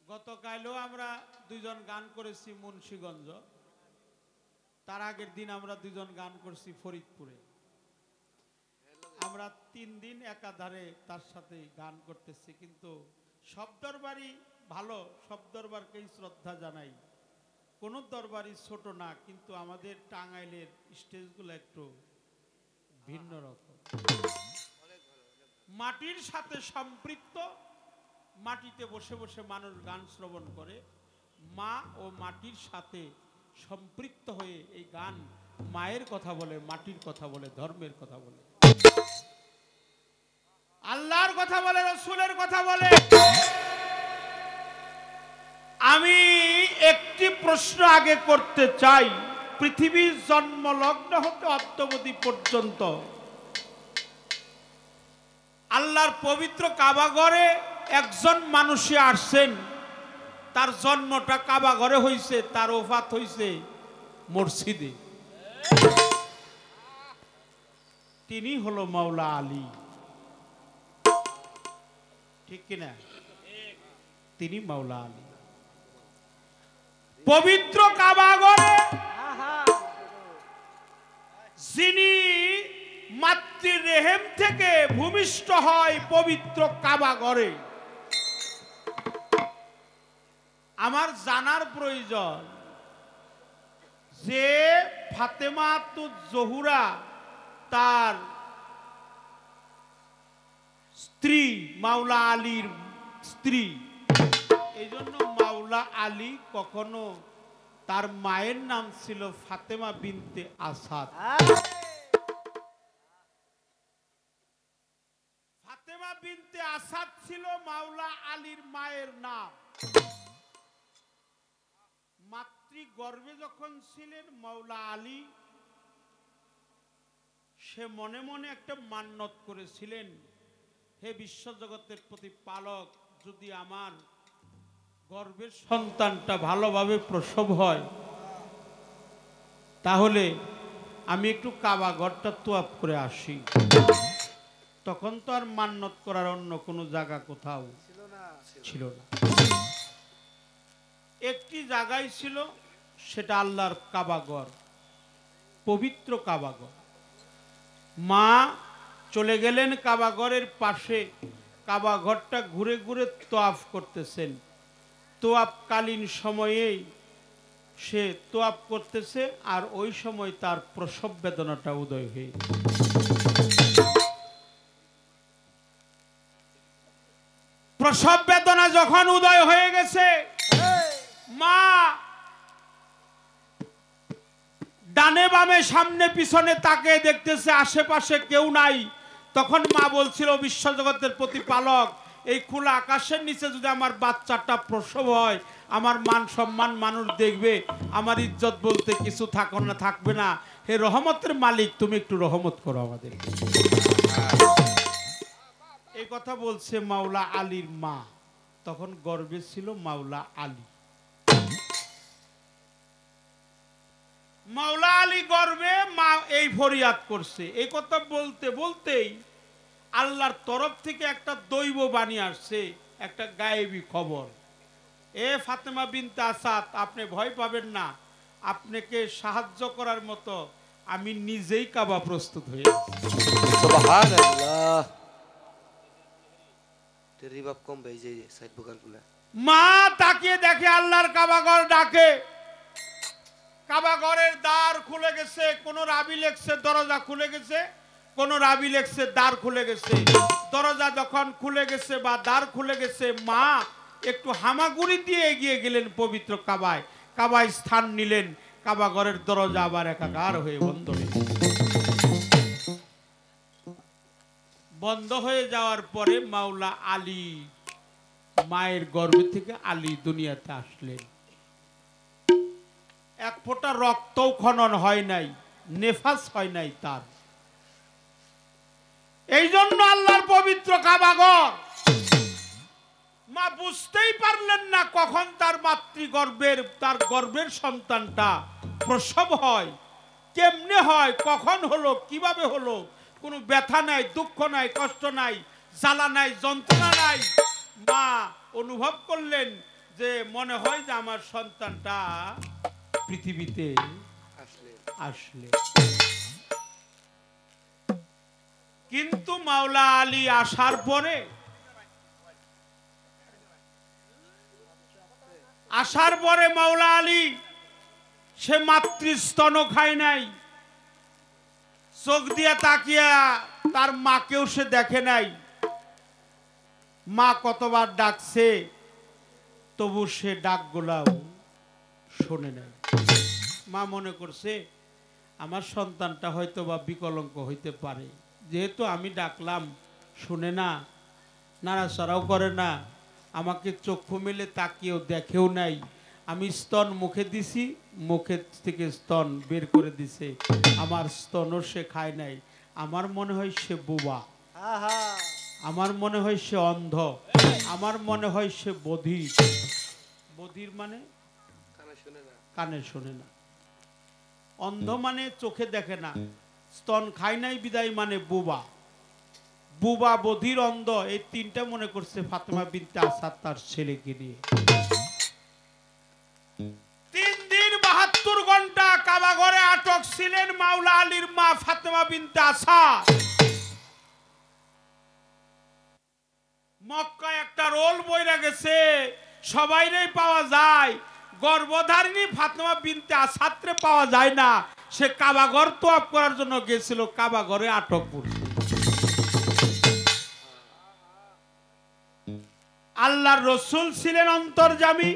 গতকালও আমরা দুইজন গান করেছি মুন্সিগঞ্জ, তার আগের দিন আমরা দুইজন গান করছি ফরিদপুরে। আমরা 3 দিন একাধারে তার সাথে গান করতেছি, কিন্তু সব দরবারই ভালো, সব দরবারকেই শ্রদ্ধা জানাই, কোন দরবারই ছোট না, কিন্তু আমাদের টাঙ্গাইলের স্টেজগুলো একটু ভিন্ন রকম, মাটির সাথে সম্পৃক্ত। মাটিতে বসে বসে মানুষ গান শ্রবণ করে, মা ও মাটির সাথে সম্পৃক্ত হয়ে এই গান মায়ের কথা বলে, মাটির কথা বলে, ধর্মের কথা বলে, আল্লাহর কথা বলে, রসুলের কথা বলে। আমি একটি প্রশ্ন আগে করতে চাই। পৃথিবীর জন্মলগ্ন হতে অদ্যাবধি পর্যন্ত আল্লাহর পবিত্র কাবাঘরে একজন মানুষে আসছেন, তার জন্মটা কাবাঘরে হইছে, তার ওফাত হইছে মসজিদে। তিনি হলো মাওলা আলী, ঠিক কিনা? তিনি মাওলা আলী। পবিত্র কাবাঘরে যিনি মাতৃর রেহেম থেকে ভূমিষ্ঠ হয় পবিত্র কাবাঘরে, আমার জানার প্রয়োজন যে ফাতেমাতুজ জোহরা তার স্ত্রী, মাওলা আলীর স্ত্রী। এই জন্য মাওলা আলী কখনো তার মায়ের নাম ছিল ফাতেমা বিনতে আসাদ। ফাতেমা বিনতে আসাদ ছিল মাওলা আলীর মায়ের নাম। মাতৃগর্ভে যখন ছিলেন মাওলা আলী, সে মনে মনে একটা মান্যত করেছিলেন, হে বিশ্বজগতের প্রতিপালক, যদি আমার গর্ভের সন্তানটা ভালোভাবে প্রসব হয়, তাহলে আমি একটু কাবা ঘরটা তোয়াফ করে আসি। তখন তো আর মান্যত করার অন্য কোনো জায়গা কোথাও ছিল না। একটি জায়গায় ছিল, সেটা আল্লাহর কাবাঘর, পবিত্র কাবাঘর। মা চলে গেলেন কাবাঘরের পাশে, কাবাঘরটা ঘুরে ঘুরে তোয়াফ করতেছেন। তোয়াফকালীন সময়েই সে তোয়াফ করতেছে, আর ওই সময় তার প্রসব বেদনাটা উদয় হয়ে, প্রসব বেদনা যখন উদয় হয়ে গেছে, মা ডানে বামে সামনে পিছনে তাকে দেখতেছে, আশেপাশে কেউ নাই। তখন মা বলছিল, বিশ্বজগতের প্রতিপালক, এই খোলা আকাশের নিচে যদি আমার বাচ্চাটা প্রসব হয়, আমার মান সম্মান মানুষ দেখবে, আমার ইজ্জত বলতে কিছু থাকবে না। হে রহমতের মালিক, তুমি একটু রহমত করো আমাদের। এই কথা বলছে মাওলা আলীর মা। তখন গর্ভে ছিল মাওলা আলী। মাওলা আলী গর্ভে মা এই ফরিয়াদ করছে। এই কথা বলতে বলতেই আল্লাহর তরফ থেকে একটা দৈব বাণী আসছে, একটা গায়েবী খবর। এ ফাতেমা বিনতে আসাদ, আপনি ভয় পাবেন না, আপনাকে সাহায্য করার মতো আমি নিজেই কাবা প্রস্তুত হয়ে আছি। সুবহানাল্লাহ। মা তাকিয়ে দেখে আল্লাহর কাবাঘর ডাকে, কাবাঘরের দ্বার খুলে গেছে। কোন রাবি লেখছে দরজা খুলে গেছে, কোন রাবি লেখছে দ্বার খুলে গেছে। দরজা যখন খুলে গেছে বা দ্বার খুলে গেছে, মা একটু হামাগুড়ি দিয়ে এগিয়ে গেলেন পবিত্র কাবায়, কাবায় স্থান নিলেন। কাবাঘরের দরজা আবার একাকার হয়ে বন্ধ হয়ে যাওয়ার পরে মাওলা আলী মায়ের গর্ভ থেকে আলী দুনিয়াতে আসলেন। এক ফোঁটা রক্তও খনন হয় নাই, নেফাস হয় নাই তার। এই জন্য আল্লাহর পবিত্র কাবাঘর, মা বুঝতেই পারলেন না কখন তার মাতৃগর্ভের, তার গর্ভের সন্তানটা প্রসব হয়, কেমনে হয়, কখন হলো, কিভাবে হলো। কোনো ব্যথা নাই, দুঃখ নাই, কষ্ট নাই, জ্বালা নাই, যন্ত্রণা নাই। মা অনুভব করলেন যে মনে হয় যে আমার সন্তানটা পৃথিবীতে আসলে। কিন্তু মাওলা আলী আসার পরে মাওলা আলী সে মাতৃস্তনও খায় নাই, চোখ দিয়ে তাকিয়া তার মাকেও সে দেখে নাই। মা কতবার ডাকছে, তবু সে ডাকগুলাও শোনে নাই। মা মনে করছে আমার সন্তানটা হয়তো বা বিকলঙ্ক হইতে পারে, যেহেতু আমি ডাকলাম শুনে না, নাড়াচাড়াও করে না, আমাকে চক্ষু মেলে তাকিয়েও দেখেও নাই। আমি স্তন মুখে দিছি, মুখের থেকে স্তন বের করে দিছে, আমার স্তনও সে খায় নাই। আমার মনে হয় সে বোবা, আমার মনে হয় সে অন্ধ, আমার মনে হয় সে বধির। বধির মানে কানে শোনে না, অন্ধ মানে চোখে দেখে না, স্তন খায় নাই বিদায় মানে বোবা। বুবা, বধির, অন্ধ, এই তিনটা মনে করছে ফাতেমা বিনতে আসাদ তার ছেলেকে নিয়ে। 3 দিন 72 ঘন্টা কাবা ঘরে আটক ছিলেন মাওলা আলীর মা ফাতেমা বিনতে আসাদ। মক্কায় একটা রোল বইরা গেছে, সবাইরেই পাওয়া যায়, গর্ভধারিণী ফাতেমা বিনতে আসাদরে পাওয়া যায় না। সে কাবা ঘর তওয়াফ করার জন্য গেছিল, কাবা ঘরে আটক পড়ছে। আল্লাহর রসুল ছিলেন অন্তর্যামী,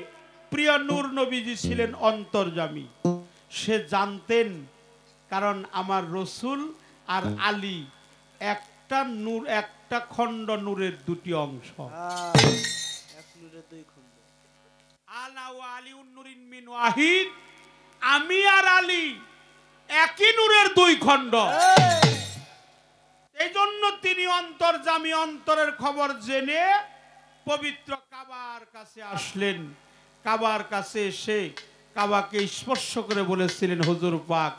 প্রিয় নূর নবীজি ছিলেন অন্তর্যামী। সে জানতেন, কারণ আমার রসুল আর আলী একটা নূর, একটা খণ্ড নূরের দুটি অংশ। আলা ওয়া আলিউন নূরিন মিন ওয়াহিদ, আমি আর আলী একই নূরের 2 খণ্ড। এই জন্য তিনি অন্তর্যামী, অন্তরের খবর জেনে পবিত্র কাবার কাছে আসলেন। কাবার কাছে এসে কাবাকে স্পর্শ করে বলেছিলেন, হুজুর পাক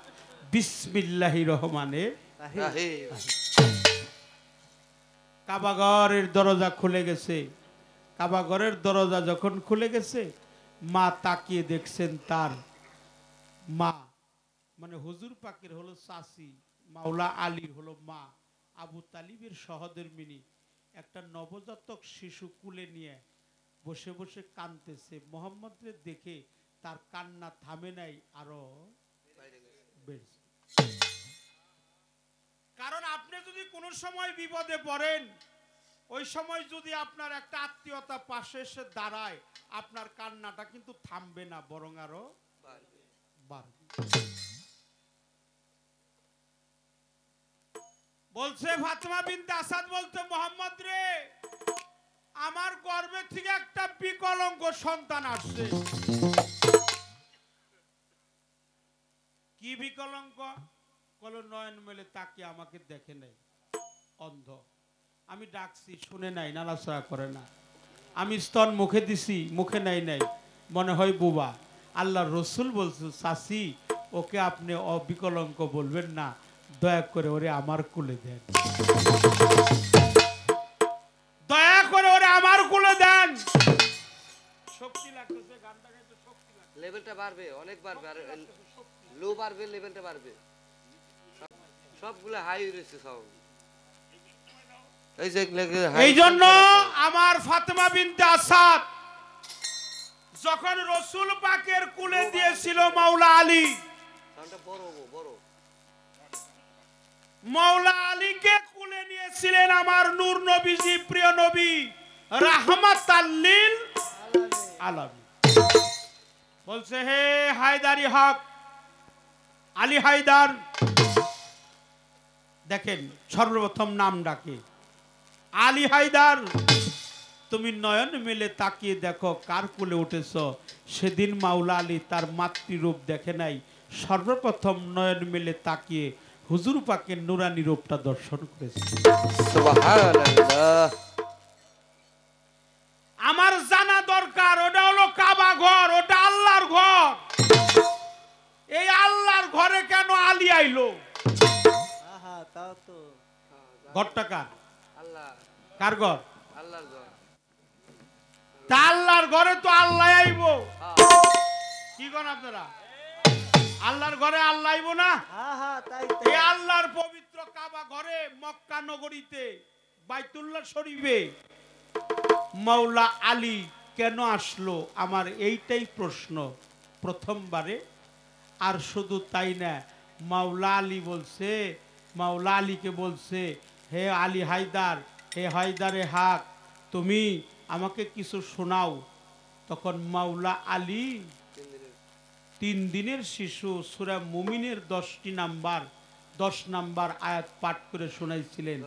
বিসমিল্লাহির রহমানির রহিম। কাবাঘরের দরজা খুলে গেছে। কাবাঘরের দরজা যখন খুলে গেছে, মা তাকিয়ে দেখছেন তার মা, মানে হুজুর পাকের হলো চাচি, মাওলা আলীর হলো মা, আবু তালিবের সহধর্মিনী, একটা নবজাতক শিশু কুলে নিয়ে বসে বসে কাঁদতেছে। মোহাম্মদকে দেখে তার কান্না থামে নাই, আরো বেড়েছে। কারণ আপনি যদি কোনো সময় বিপদে পড়েন, ওই সময় যদি আপনার একটা আত্মীয়তা পাশে এসে দাঁড়ায়, আপনার কান্নাটা কিন্তু থামবে না, বরং আরো বাড়বে। বলছে ফাতেমা বিনতে আসাদ, বলতে মোহাম্মদ রে, আমার গর্ভে থেকে একটা বিকলঙ্ক সন্তান আসছে। কি বিকলঙ্ক? কল নয়ন মেলে তাকে আমাকে দেখে নাই, অন্ধ। আমি ডাকছি শুনে নাই, নাড়াচাড়া করে না। আমি স্তন মুখে দিছি, মুখে নাই নাই, মনে হয় বুবা। আল্লাহ রসুল বলছে, চাচি ওকে আপনি অবিকলঙ্ক বলবেন না, দয়া করে ওরে আমার কোলে দেন, দয়া করে ওরে আমার কোলে দেন। শক্তি লাগতেছে, গানটা গাইতে শক্তি লাগছে, লেভেলটা বাড়বে, অনেক বাড়বে, আর লো বাড়বে, লেভেলটা বাড়বে, সবগুলো হাই রয়েছে সব। এই জন্য আমার ফাতেমা বিনতে আসাদ যখন রসুল পাকের কুলে দিয়েছিল মাওলা আলী, মাওলা আলীকে কুলে নিয়েছিলেন আমার নূর নবীজি, প্রিয় নবী রাহমাতাল লিল আলামিন। বলছে, হে হায়দারি হক, আলী হায়দার। দেখেন সর্বপ্রথম নাম ডাকে, আলী হায়দার, তুমি নয়ন মেলে তাকিয়ে দেখো কার কোলে উঠেছ। সেদিন মাওলা আলী তার মাতৃরূপ দেখে নাই, সর্বপ্রথম নয়ন মেলে তাকিয়ে হুজুর পাকের নুরানি রূপটা দর্শন করেছে। সুবহানাল্লাহ। আমার জানা দরকার, ওটা হলো কাবা ঘর, ওটা আল্লাহর ঘর। এই আল্লাহর ঘরে কেন আলী আইলো? ঘরটা কার? কার ঘর? আল্লাহর ঘর। তা আল্লাহর ঘরে তো আল্লাহ আইব। হ্যাঁ। কি করেন আপনারা? আল্লাহর ঘরে আল্লাহ আইব না? হ্যাঁ হ্যাঁ তাই এই আল্লাহর পবিত্র কাবা ঘরে মক্কা নগরীতে বাইতুল্লাহ শরীফে মাওলা আলী কেন আসলো? আমার এইটাই প্রশ্ন প্রথমবারে। আর শুধু তাই না, মাওলা আলী বলছে, মাওলা আলীকে বলছে, হে আলী হায়দার, হে হায়দারে হাক, তুমি আমাকে কিছু শোনাও। তখন মাওলা আলী 3 দিনের শিশু সূরা মুমিনের 10 নাম্বার আয়াত পাঠ করে শোনাইছিলেন।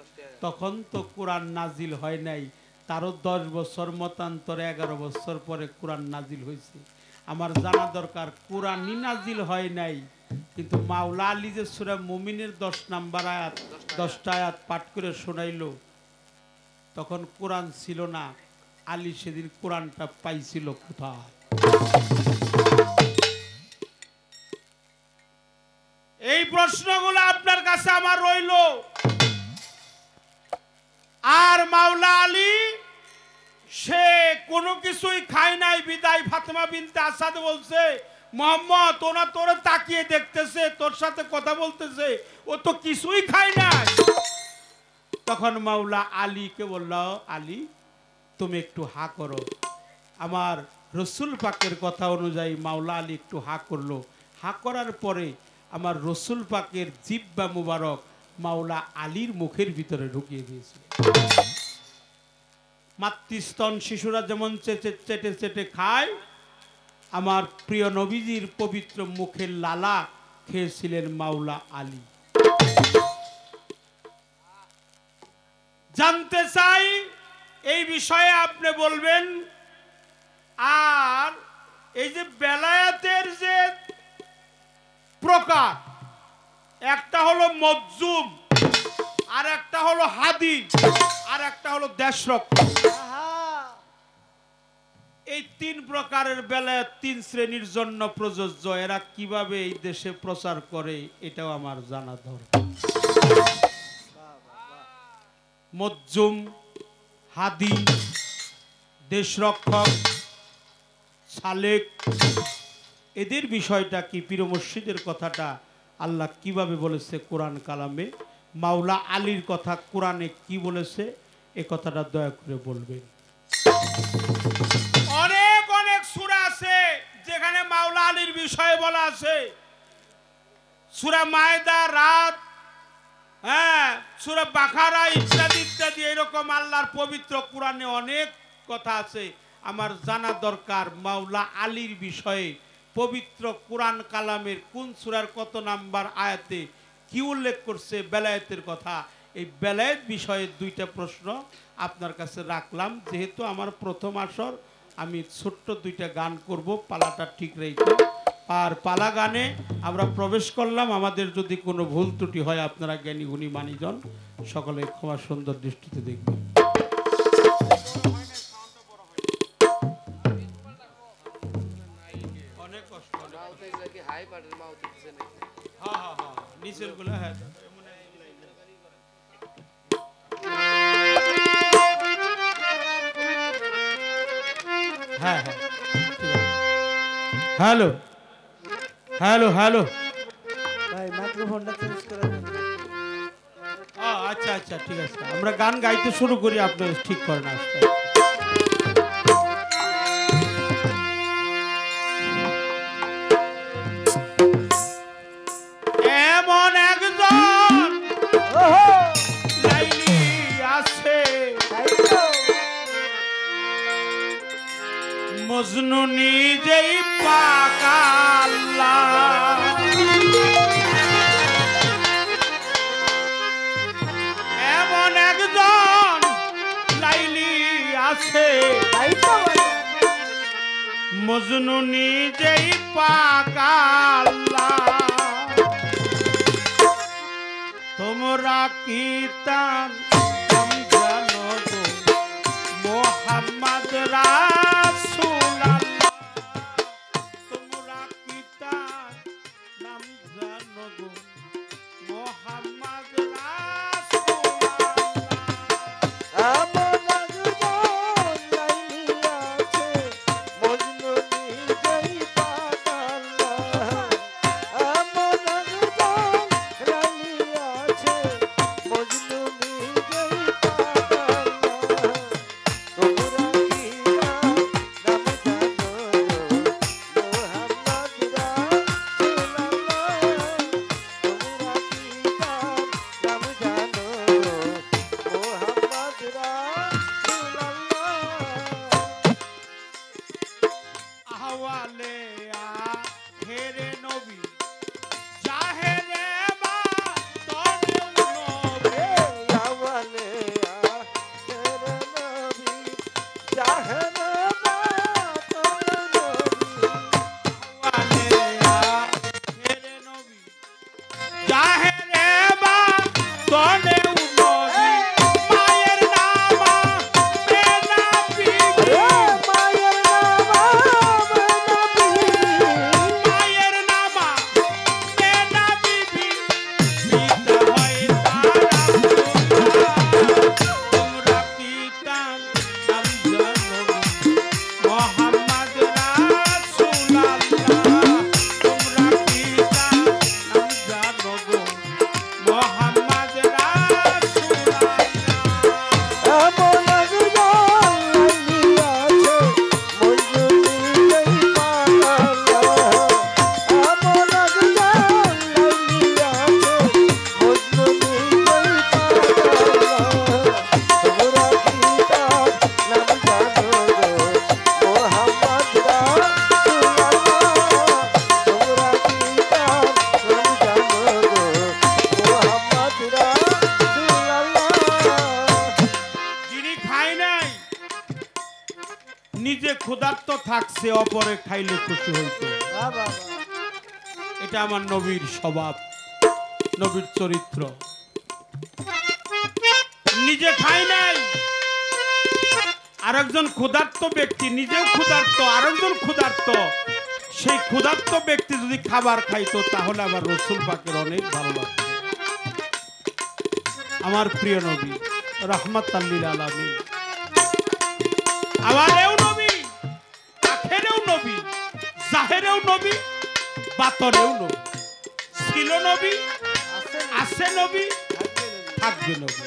তখন তো কোরআন নাজিল হয় নাই, তারও 10 বছর মতান্তরে 11 বছর পরে কোরআন নাজিল হয়েছে। আমার জানা দরকার কোরআনই নাজিল হয় নাই, কিন্তু মাওলা আলী যে সূরা মুমিনের 10 নাম্বার আয়াত 10টা আয়াত পাঠ করে শোনাইলো, তখন কোরআন ছিল না। আলী সেদিন কোরআনটা পাইছিল কোথায়? এই প্রশ্নগুলো আপনার কাছে আমার রইল। আর মাওলা আলী সে কোনো কিছুই খায় নাই বিদায় ফাতেমা বিনতে আসাদ বলছে, মোহাম্মদ ওনা তোরে তাকিয়ে দেখতেছে, তোর সাথে কথা বলতেছে, ও তো কিছুই খায় নাই। তখন মাওলা আলীকে বলল, আলী তুমি একটু হা করো। আমার রসুল পাকের কথা অনুযায়ী মাওলা আলী একটু হা করলো। হা করার পরে আমার রসুল পাকের জিহ্বা মুবারক মাওলা আলীর মুখের ভিতরে ঢুকিয়ে দিয়েছিল। মাতৃস্তন শিশুরা যেমন চেটে চেটে চেটে খায়, আমার প্রিয় নবীজির পবিত্র মুখের লালা খেয়েছিলেন মাওলা আলী। জানতে চাই এই বিষয়ে আপনি বলবেন। আর এই যে বেলায়েতের যে প্রকার, একটা হলো মজজুম, আর একটা হলো হাদি, আর একটা হলো দেশরক্ষক। এই 3 প্রকারের বেলায়েত 3 শ্রেণীর জন্য প্রযোজ্য। এরা কিভাবে এই দেশে প্রচার করে এটাও আমার জানা দরকার। মজজুম, হাদি, দেশরক্ষক, সালেক, এদের বিষয়টা কি? পীর মুর্শিদের কথাটা আল্লাহ কিভাবে বলেছে কোরআন কালামে? মাওলা আলীর কথা কোরআনে কি বলেছে? এ কথাটা দয়া করে বলবেন। অনেক অনেক সূরা আছে যেখানে মাওলা আলীর বিষয়ে বলা আছে। সূরা মায়দা, রাত, হ্যাঁ, সূরা বাকারা ইত্যাদি ইত্যাদি, এরকম আল্লাহর পবিত্র কোরআনে অনেক কথা আছে। আমার জানা দরকার মাওলা আলীর বিষয়ে পবিত্র কোরআন কালামের কোন সূরার কত নাম্বার আয়াতে কি উল্লেখ করছে বেলায়েতের কথা। এই বেলায়েত বিষয়ে 2টা প্রশ্ন আপনার কাছে রাখলাম। যেহেতু আমার প্রথম আসর, আমি ছোট্ট 2টা গান করব, পালাটা ঠিক রেখে। আর পালা গানে আমরা প্রবেশ করলাম। আমাদের যদি কোনো ভুল ত্রুটি হয় আপনারা জ্ঞানী গুণী মানিজন সকলে ক্ষমা সুন্দর দৃষ্টিতে দেখবেন। অনেক কষ্ট। হাই পাটের মাও দিচ্ছে নাকি? হ্যাঁ হ্যাঁ হ্যাঁ, নিচের গুলো হ্যাঁ। হ্যাঁ হ্যাঁ, হ্যালো হ্যালো হ্যালো, ভাই মাইক্রোফোনটা চেঞ্জ করে দেন। আচ্ছা আচ্ছা, ঠিক আছে, আমরা গান গাইতে শুরু করি, আপনারা ঠিক করেন আস্তে। এমন একজন লাইলি আছে, মজনু নিজেই পাক আল্লাহ। এমন একজন লাইলি আছে, মজনু নিজেই পাক আল্লাহ। তোমরা কি তার নাম জানো গো? মোহাম্মদ রাসূলুল্লাহ। তোমরা কি তার নাম জানো গো? মোহাম্মদ রাসূলুল্লাহ। নিজে ক্ষুধার্ত থাকছে অপরে খাইলে খুশি হইতো। এটা আমার নবীর স্বভাব, নবীর চরিত্র। নিজে খাই নাই, আরেকজন ক্ষুধার্ত ব্যক্তি, নিজেও ক্ষুধার্ত, আরেকজন ক্ষুধার্ত, সেই ক্ষুধার্ত ব্যক্তি যদি খাবার খাইতো তাহলে আমার রসুল পাকের অনেক ভালো লাগতো। আমার প্রিয় নবী রাহমাতাল লিল আলামিন, আওয়ালেও নবী, আখেরেও নবী, জাহেরেও নবী, বাতনেও নবী, ছিল নবী, আছে নবী, থাকবে নবী।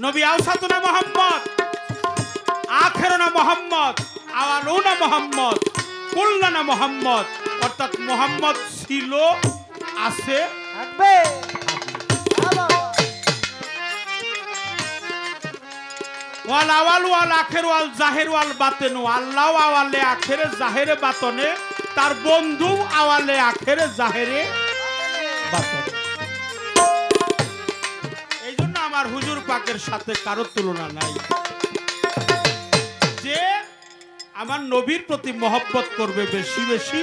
নবী আওসাতুনা মুহাম্মদ, আখেরুনা মুহাম্মদ, আওয়ালুনা মুহাম্মদ, কুল্লুনা মুহাম্মদ, অর্থাৎ মুহাম্মদ ছিল, আছে, থাকবে। ওয়াল আওয়াল ওয়াল আখের ওয়াল জাহের ওয়াল বাতেন, আল্লাহ আওয়ালে আখেরে জাহেরে বাতনে, তার বন্ধু আওয়ালে আখেরে জাহেরে বাতনে। এই জন্য আমার হুজুর পাকের সাথে কারো তুলনা নাই। যে আমার নবীর প্রতি মহব্বত করবে বেশি বেশি,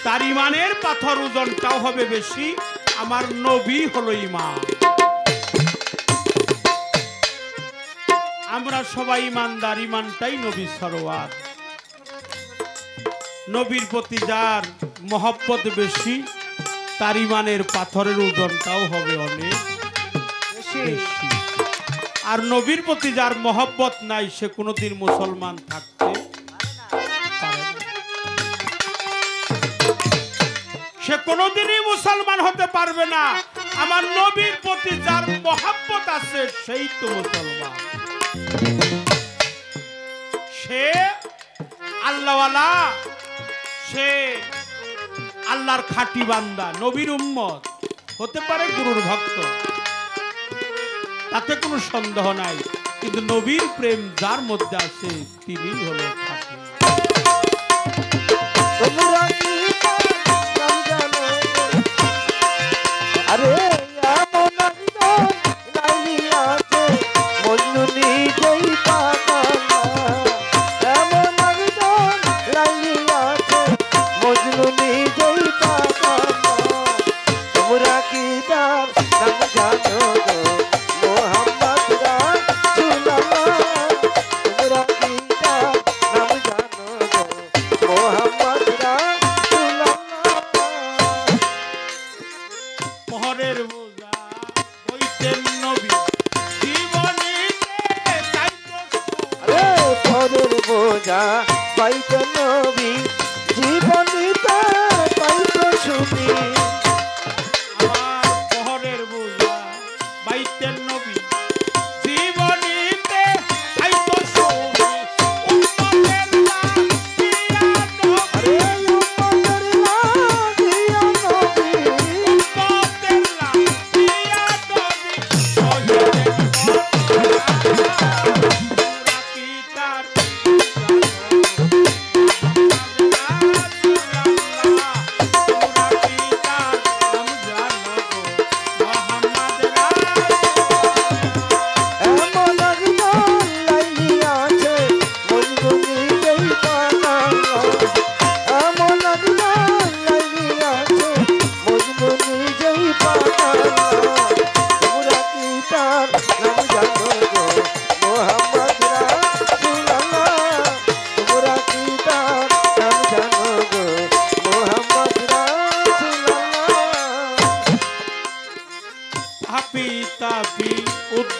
তার ইমানের পাথর ওজনটাও হবে বেশি। আমার নবী হলো ইমান। আমরা সবাই ইমানদার, ইমানটাই নবী সরওয়ার। নবীর প্রতি যার মহব্বত বেশি, তার ইমানের পাথরের ওজনটাও হবে অনেক বেশি। আর নবীর প্রতি যার মহব্বত নাই, সে কোনোদিন মুসলমান থাকতে পারে না। সে কোনোদিনই মুসলমান হতে পারবে না। আমার নবীর প্রতি যার মহব্বত আছে, সেই তো মুসলমান। সে আল্লাহওয়ালা, সে আল্লাহর খাঁটি বান্দা, নবীর উম্মত, হতে পারে গুরুর ভক্ত, তাতে কোনো সন্দেহ নাই। কিন্তু নবীর প্রেম যার মধ্যে আছে, তিনি হলো খাঁটি।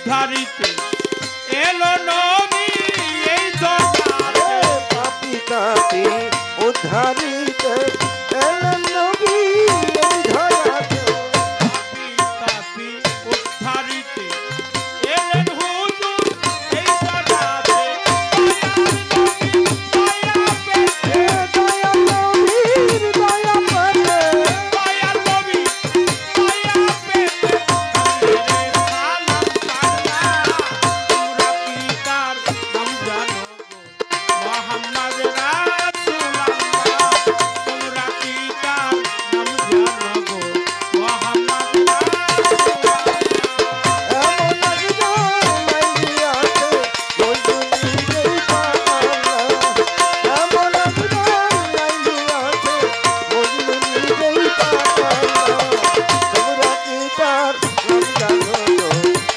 উদ্ধারিতে এলো নবী এই দরবারে পাপি তাপি উদ্ধারিতে এলেন নবী এই ধরাতে পাপী উদ্ধারিতে এলেন হুজুর এই দরবারে দয়া নবীর দয়া পেতে দয়াল নবী দয়া পেতে আমাদের সালাম সালাম তোমরা পিতার নাম জানো গো মুহাম্মদ রাসূলুল্লাহ তোমরা পিতার নাম জানো গো মুহাম্মদ রাসূলুল্লাহ এমন একজন লাইলিয়াতে মজনুনি যেই পাগলা এমন একজন লাইলিয়াতে মজনুনি যেই পাগলা তোমরা কি তার নাম জানো গো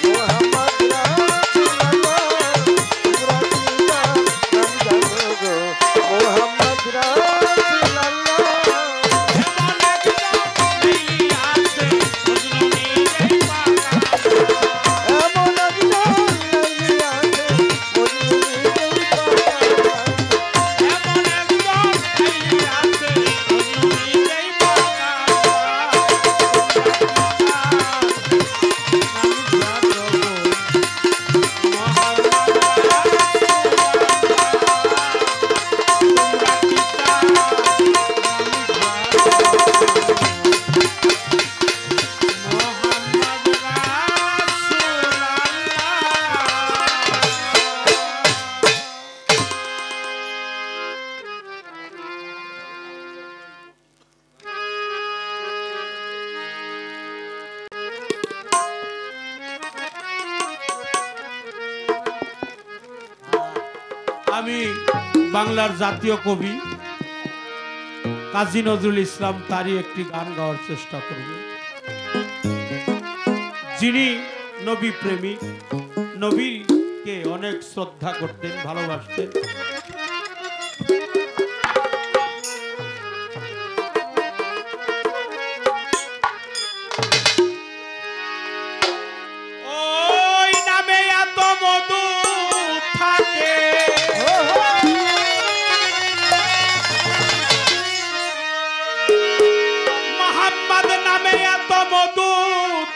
মুহাম্মদ রাসূলুল্লাহ তোমরা কি তার নাম জানো গো মুহাম্মদ রাসূলুল্লাহ এমন একজন লিলিয়াতে মজনুনি যেই পাগলা এমন একজন লাইলিয়াতে মজনুনি যেই পাগলা এমন একজন লিলিয়াতে মজনুনি যেই পাগলা আমি বাংলার জাতীয় কবি কাজী নজরুল ইসলাম তারই একটি গান গাওয়ার চেষ্টা করব। যিনি নবী প্রেমিক, নবীকে অনেক শ্রদ্ধা করতেন, ভালোবাসতেন। ওই নামে এত মধু থাকে, মোহাম্মদ নামে এত মধু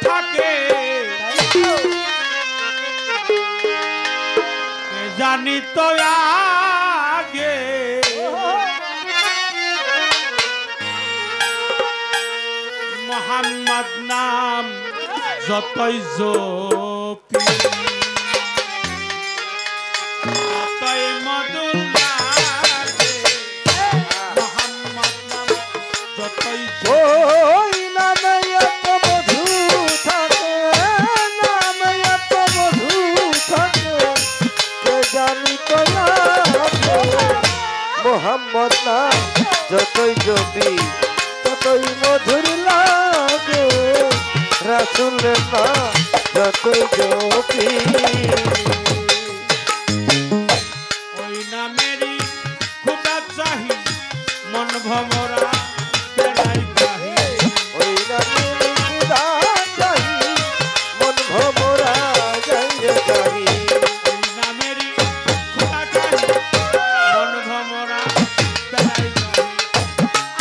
থাকে, কে জানি তো আগে মোহাম্মদ নাম যতই জপি ততই মধু লাগে, মোহাম্মদ নাম যতই জপি ওই নামে এত মধু থাকে নামে এত মধু থাকে কে জানি তো লাগে মোহাম্মদ নাম যতই জপি ততই মধুর লাগে রাসূলের নাম যতই জপি ওই নামেরই খুদা চাহি মন ভমরা বেড়াই গাহি, ওই নামের খুদা চাহি মন ভমরা যাইরে চাহি ওই নামেরই খুদা চাহি মন ভমরা বেড়াই গাহি।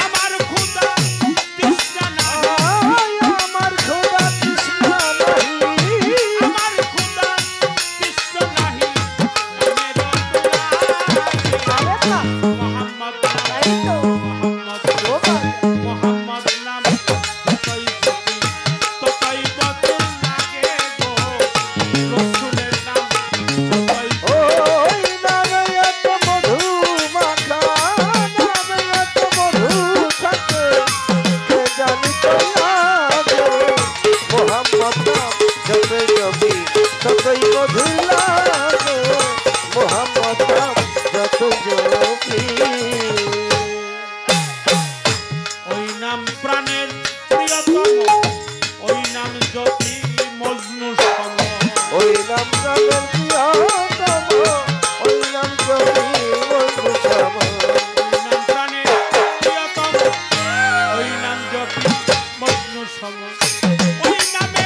আমার খুদা তৃষ্ণা নাহি, আমার খোদা কৃষ্ণ নাহি আমার খুদা তৃষ্ণা নাহি, নামের অপরাধে মোহাম্মদ মোহাম্মদ নাম যতই জপি ততই বদল লাগে গো, রসুলের নাম যতই ওই নামে এত মধু মাখা নামে এত মধু থাকে কে জানি তো লাগে মোহাম্মদ নাম যতই জপি ততই মধু লাগে মোহাম্মদ নাম যতই জপি ওই নাম প্রাণের প্রিয়তম, ওই নাম জ্যোতি মজনু সম, ওই নাম প্রাণের প্রিয়তম ওই নাম জপি মধু শ্যাম ওই নাম প্রাণের প্রিয়তম, ওই নাম জ্যোতি মজনু সম, ওই নামে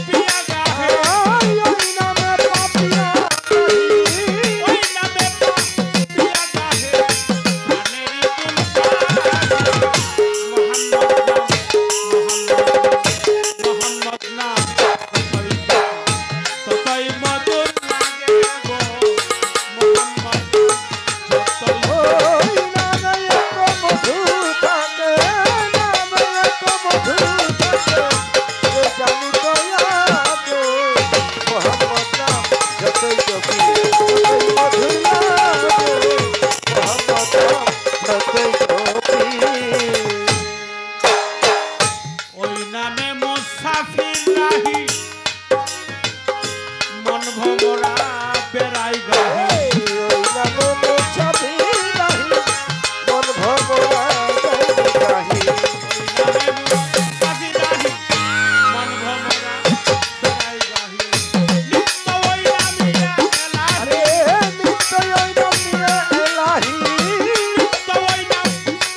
প্রিয়া গাহে, ওই যতই মধুর লাগে গো মোহাম্মদ যতই ওই নামে এত মধু থাকে, নামে এত মধু থাকে, যে জানি তো আগে মোহাম্মদ নাম যতই জপি ততই মধুর লাগে, মোহাম্মদ নাম যতই জপি। ওই নামে মুসাফির রাহি মন ভমরা বেড়াই গাহি ওই নামে মুছাবি নাহি, মন ভমরা গাহি। নামে মুসাফির রাহি মন ভমরা বেড়াই গাহি নিত্য ওই নামিয়া এলাহি আরে নিত্যই ওই নাম নিয়ে এলাহি, নিত্য ওই নাম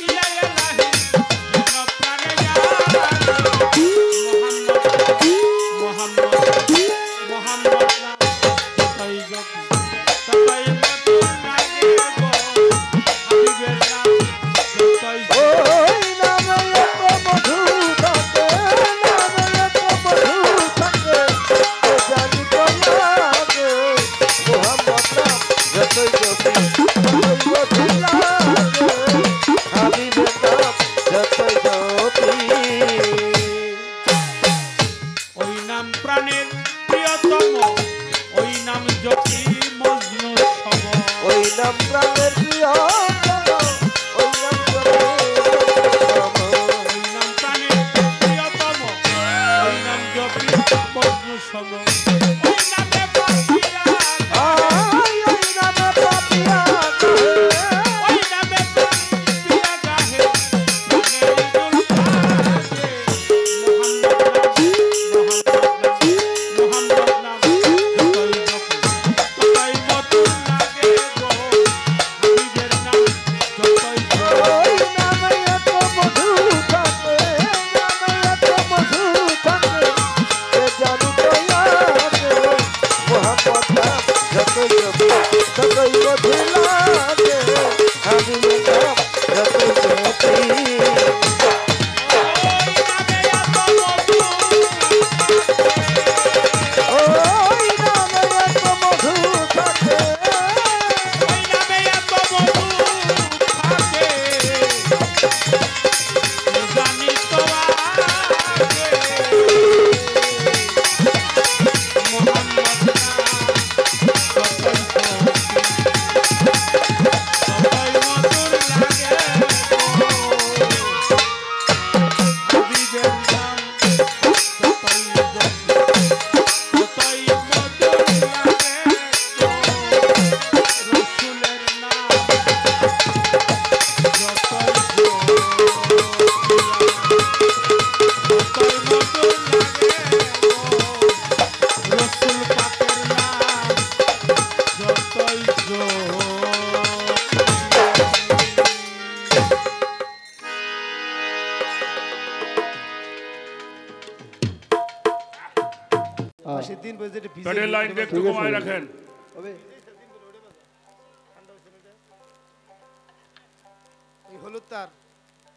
ইয়া এলাহি যেন প্রাণে যায় মোহাম্মদ মোহাম্মদ নাম যতই জপি ততই মধুর লাগে গো হাবিবের নাম যতই জপি ওই নামে এত মধু থাকে, নামে এত মধু থাকে, যে জানি তো লাগে মোহাম্মদ নাম যতই জপি ততই মধু লাগে, হাবিবের নাম যতই জপি। ওই নাম প্রাণের প্রিয়তম ওই নাম জপি মজনু সম ওই নাম প্রাণের প্রিয়তম, ওই নাম জপি ওই নাম প্রাণের প্রিয়তম ওই নাম জপি মজনু সম ওই নামে পাপিয়া ওই নামে পাপিয়া কহে, ওই নামে পাপিয়া গাহে প্রাণের দুলফাকে মোহাম্মদ নাম যতই জপি ততই মধুর লাগে গো হাবিবের নাম যতই জপি ওই নামে এত মধু থাকে, নামে এত মধু থাকে, যে জানি তো লাগে মোহাম্মদ নাম যতই জপি ততই মধু লাগে, হাবিবের নাম যতই জপি। ওই নামে এত মধু থাকে, পেটের লাইনটা একটু কমায় রাখেন।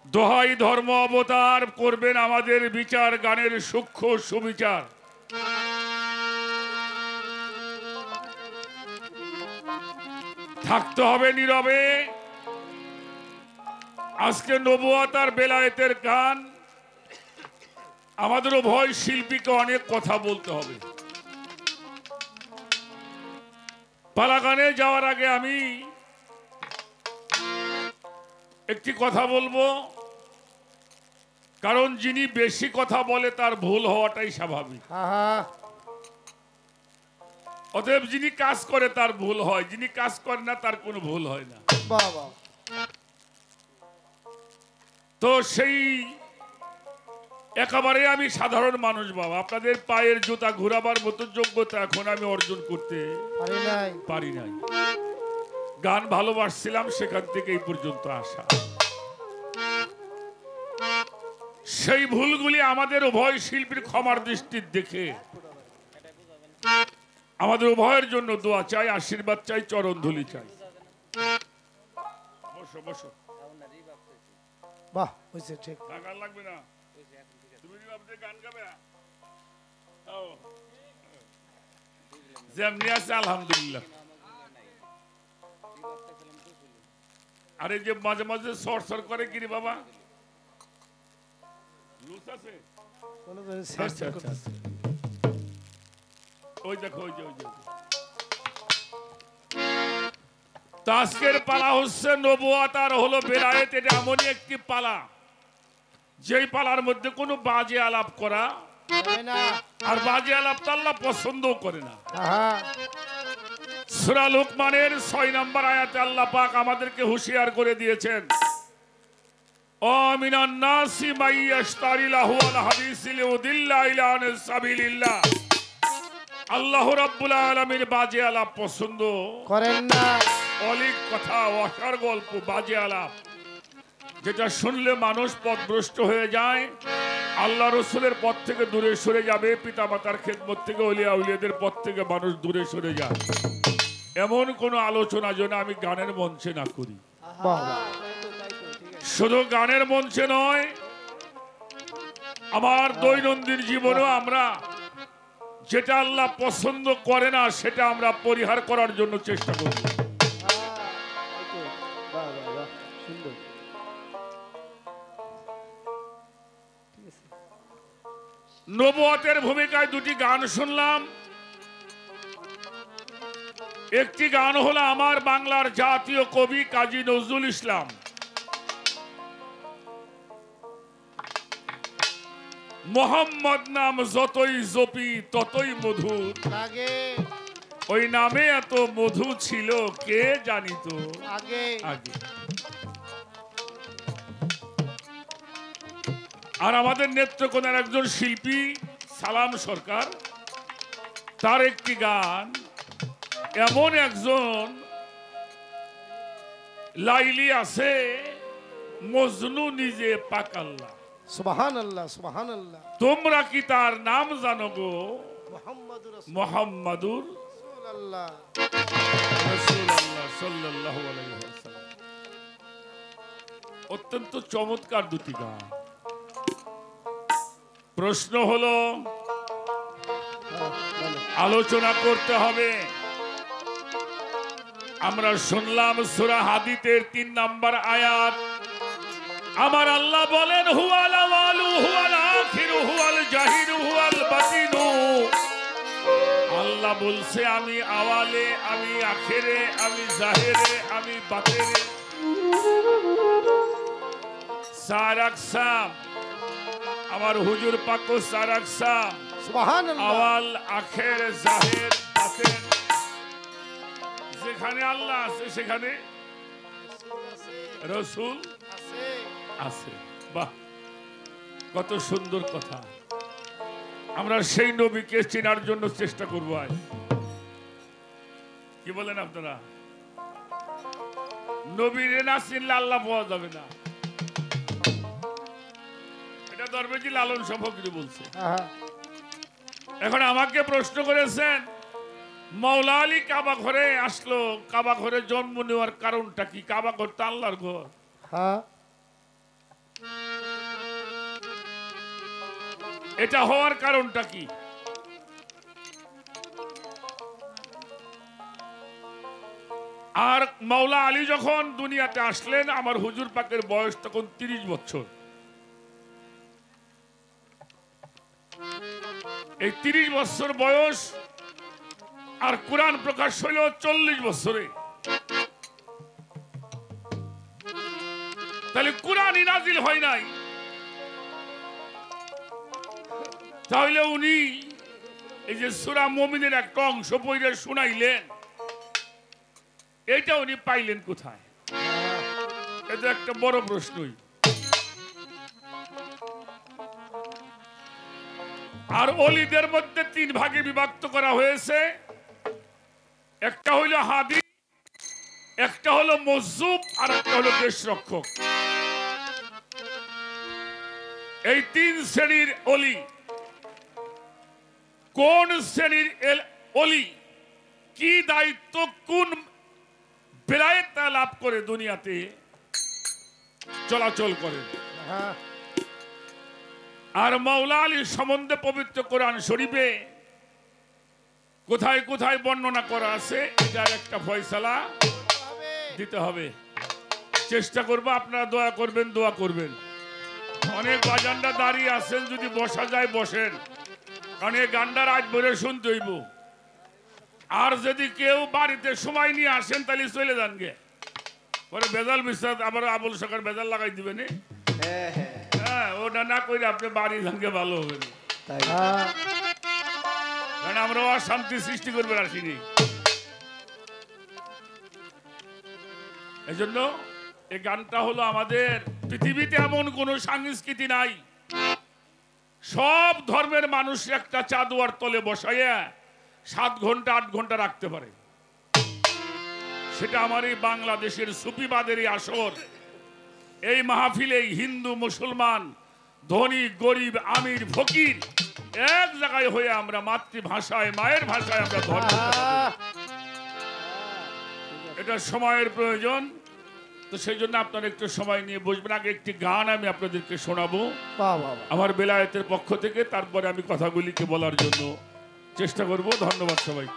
দোহাই ধর্ম অবতার করবেন আমাদের বিচার গানের সূক্ষ্ম সুবিচার। থাকতে হবে নীরবে, আজকে নবুয়ত আর বেলায়েতের গান, আমাদেরও ভয় শিল্পীকে অনেক কথা বলতে হবে। পালা গানে যাওয়ার আগে আমি একটি কথা বলবো, কারণ যিনি বেশি কথা বলে তার ভুল হওয়াটাই স্বাভাবিক। অতএব যিনি কাজ করে তার ভুল হয়, যিনি কাজ করে না তার কোনো ভুল হয় না। তো সেই একেবারে আমি সাধারণ মানুষ বাবা, আপনাদের পায়ের জুতা ঘোরাবার মতো যোগ্যতা এখন আমি অর্জন করতে পারি নাই। গান ভালোবাসছিলাম, সেখান থেকে এই পর্যন্ত আসা। সেই ভুলগুলি আমাদের উভয় শিল্পীর ক্ষমার দৃষ্টির দেখে আমাদের উভয়ের জন্য দোয়া চাই, আশীর্বাদ চাই, চরণ ধুলি চাই। বসো বসো। বাহ, হয়েছে ঠিক। গান লাগবে না, তুমি গান গাবে। যেমনি আছে আলহামদুলিল্লাহ। আরে যে মাঝে মাঝে সর করে কি রে বাবা, লুজ আছে? আচ্ছা আচ্ছা, ওই দেখো ওই যে তো আজকের পালা হচ্ছে নবুয়াত আর হলো বেলায়েত। এটা এমনই একটি পালা যেই পালার মধ্যে কোনো বাজে আলাপ করা আর বাজে আলাপ তো আল্লাহ পছন্দও করে না। সূরা লুকমানের 6 নম্বর আয়াতে আল্লাহ পাক আমাদেরকে হুঁশিয়ার করে দিয়েছেন, মিনান নাসি মান ইয়াশতারি লাহু আল হাদিস লিউদিল্লা ইলা আন সাবিলিল্লাহ। আল্লাহ রাব্বুল আলামিন বাজে আলাপ পছন্দ করেন না। অলিক কথা, অসার গল্প, বাজে আলাপ যেটা শুনলে মানুষ পথভ্রষ্ট হয়ে যায়, আল্লাহ রসুলের পথ থেকে দূরে সরে যাবে, পিতা মাতার খেদমত থেকে ওলিয়া উলিয়াদের পথ থেকে মানুষ দূরে সরে যায়, এমন কোন আলোচনা যেন আমি গানের মঞ্চে না করি। শুধু গানের মঞ্চে নয়, আমার দৈনন্দিন জীবনেও আমরা যেটা আল্লাহ পছন্দ করে না সেটা আমরা পরিহার করার জন্য চেষ্টা করব। নবুয়তের ভূমিকায় দুটি গান শুনলাম। একটি গান হলো আমার বাংলার জাতীয় কবি কাজী নজরুল ইসলাম, মোহাম্মদ নাম যতই জপি ততই মধুর লাগে, ওই নামে এত মধু ছিল কে জানিত আগে। আর আমাদের নেত্রকোনার একজন শিল্পী সালাম সরকার, তার একটি গান, এমন একজন লাইলি আছে মজনু নিজে পাকাল্লা। সুবহানাল্লাহ, সুবহানাল্লাহ। তোমরা কি তার নাম জানো গো? মুহাম্মাদুর রাসূলুল্লাহ সাল্লাল্লাহু আলাইহি ওয়াসাল্লাম। অত্যন্ত চমৎকার দুটি গান। প্রশ্ন হলো, আলোচনা করতে হবে। আমরা শুনলাম সূরা হাদীদের 3 নম্বর আয়াত, আমার আল্লাহ বলেন হুয়াল আওয়ালু হুয়াল আখিরু হুয়াল জাহিরু হুয়াল বাতিনু। আল্লাহ বলছে আমি আওয়ালে, আমি আখিরে, আমি জাহিরে, আমি বাতিনে। চার আকসাম, আমার হুজুর পাক চার আকসাম, সুবহানাল্লাহ, আওয়াল, আখির, জাহির, বাতিন। যেখানে আল্লাহ আছে সেখানে রাসূল আছে। বাহ, কত সুন্দর কথা। আমরা সেই নবীকে চেনার জন্য চেষ্টা করব। আজ কি বলেন আপনারা? নবীরে না চিনলে আল্লাহ পাওয়া যাবে না। এটা দরবেজি লালন সম্পর্কে বলছে। এখন আমাকে প্রশ্ন করেছেন, মাওলা আলী কাবা ঘরে আসলো, কাবা ঘরে জন্ম নেওয়ার কারণটা কি? কাবা ঘর তো আল্লাহর ঘর। এটা হওয়ার কারণটা কি? আর মাওলা আলী যখন দুনিয়াতে আসলেন, আমার হুজুর পাকের বয়স তখন 30 বছর। এই 30 বছর বয়স আর কোরআন প্রকাশ হইল 40 বছরে। তাহলে কোরআনই নাজিল হয় নাই, তাহলে উনি এই যে সূরা মুমিনের একটা অংশ পড়ে শুনাইলেন, এটা উনি পাইলেন কোথায়? এটা একটা বড় প্রশ্নই। আর ওলিদের মধ্যে 3 ভাগে বিভক্ত করা হয়েছে। একটা হইল হাদি, একটা হলো মজজুব, আর একটা হলো দেশরক্ষক। এই 3 শ্রেণীর ওলি। কোন শ্রেণীর ওলি কি দায়িত্ব, কোন বেলায়েত লাভ করে দুনিয়াতে চলাচল করে। আর মাওলা আলীর সম্বন্ধে পবিত্র কোরআন শরীফে কোথায় কোথায় বর্ণনা করা আছে এটার একটা ফয়সালা দিতে হবে। চেষ্টা করবো, আপনারা দোয়া করবেন। অনেক বাজানরা দাঁড়িয়ে আছেন, যদি বসা যায় বসেন, কারণ এই গানটা রাত ভরে শুনতে হইব। আর যদি কেউ বাড়িতে সময় নিয়ে আসেন তাহলে চলে যান গে, পরে বেজাল বিশ্বাস আবার আবুল সরকার বেজাল লাগাই দিবেন। হ্যাঁ, ওটা না করে আপনি বাড়ি যানকে ভালো হবে না, কারণ আমরা অশান্তি সৃষ্টি করবে আসিনি। এই জন্য এই গানটা হলো আমাদের পৃথিবীতে এমন কোন সংস্কৃতি নাই, সব ধর্মের মানুষ একটা চাদুয়ার তলে বসাইয়া 7 ঘন্টা 8 ঘন্টা রাখতে পারে। সেটা আমার এই বাংলাদেশের সুফিবাদের এই আসর, এই মাহফিলে হিন্দু মুসলমান, ধনী গরিব, আমির ফকির এক জায়গায় হয়ে আমরা মাতৃভাষায়, মায়ের ভাষায় আমরা ধর্ম, এটা সময়ের প্রয়োজন। তো সেই জন্য আপনারা একটু সময় নিয়ে বসবেন। আগে একটি গান আমি আপনাদেরকে শোনাবো আমার বেলায়েতের পক্ষ থেকে, তারপরে আমি কথাগুলিকে বলার জন্য চেষ্টা করব। ধন্যবাদ সবাই।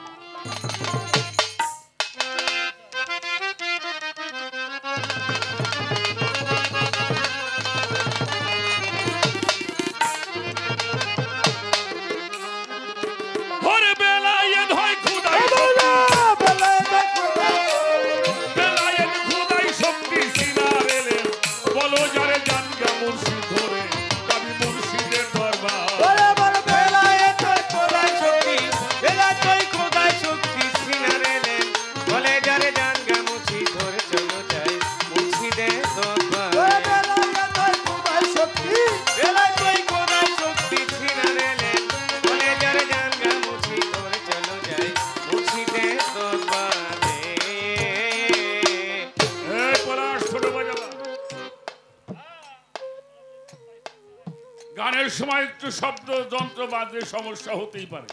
গানের সময় একটু শব্দ যন্ত্র বাজে সমস্যা হতেই পারে।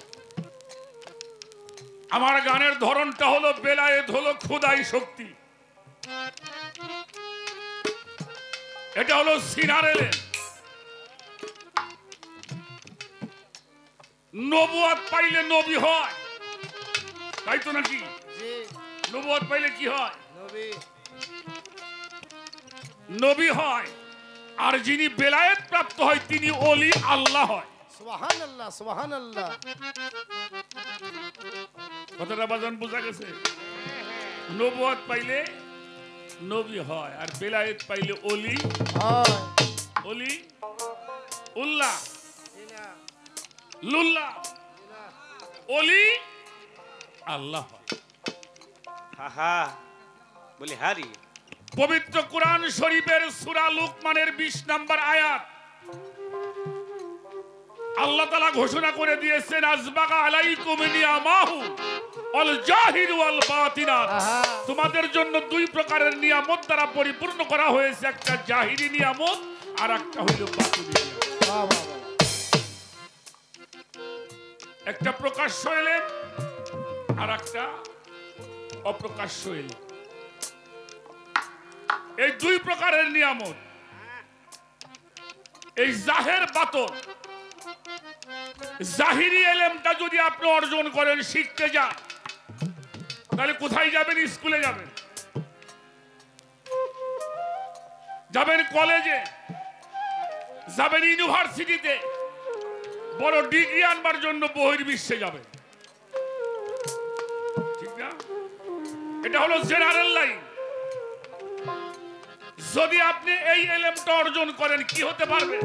আমার গানের ধরনটা হলো বেলায়েত হলো খোদাই শক্তি, এটা হলো সিনার এলেন। নবুয়ত পাইলে নবী হয়, তাই তো নাকি? নবুয়ত পাইলে কি হয়? নবী হয়। আর যিনি বেলায়েত প্রাপ্ত হয় তিনি ওলি আল্লাহ হয়। সুবহানাল্লাহ, সুবহানাল্লাহ। কথাটা বাজান বোঝা গেছে? নবুয়ত পাইলে নবী হয়, আর বেলায়েত পাইলে ওলি হয়। ওলি উল্লাহ লুল্লাহ, ওলি আল্লাহ হয়। হাহা বলি হারি। পবিত্র কোরআন শরীফের সূরা লুকমানের 20 নম্বর আয়াত আল্লাহ তাআলা ঘোষণা করে দিয়েছেন, আজবাগা আলাইকুম নিয়ামাহু ওয়াল জাহির ওয়াল বাতিনাত। তোমাদের জন্য 2 প্রকারের নিয়ামত দ্বারা পরিপূর্ণ করা হয়েছে, একটা জাহিরি নিয়ামত আর একটা হলো বাতিনি নিয়ামত। একটা প্রকাশ্য এলেন আর একটা অপ্রকাশ্য এলেন। এই 2 প্রকারের নিয়ামত, এই জাহের বাতন, জাহিরি এলেমটা যদি আপনি অর্জন করেন, শিখতে যান, তাহলে কোথায় যাবেন? স্কুলে যাবেন, যাবেন কলেজে, যাবেন ইউনিভার্সিটিতে, বড় ডিগ্রি আনবার জন্য বহির্বিশ্বে যাবেন, ঠিক না? এটা হলো জেনারেল লাইন। যদি আপনি এই এলেমটা অর্জন করেন, কি হতে পারবে?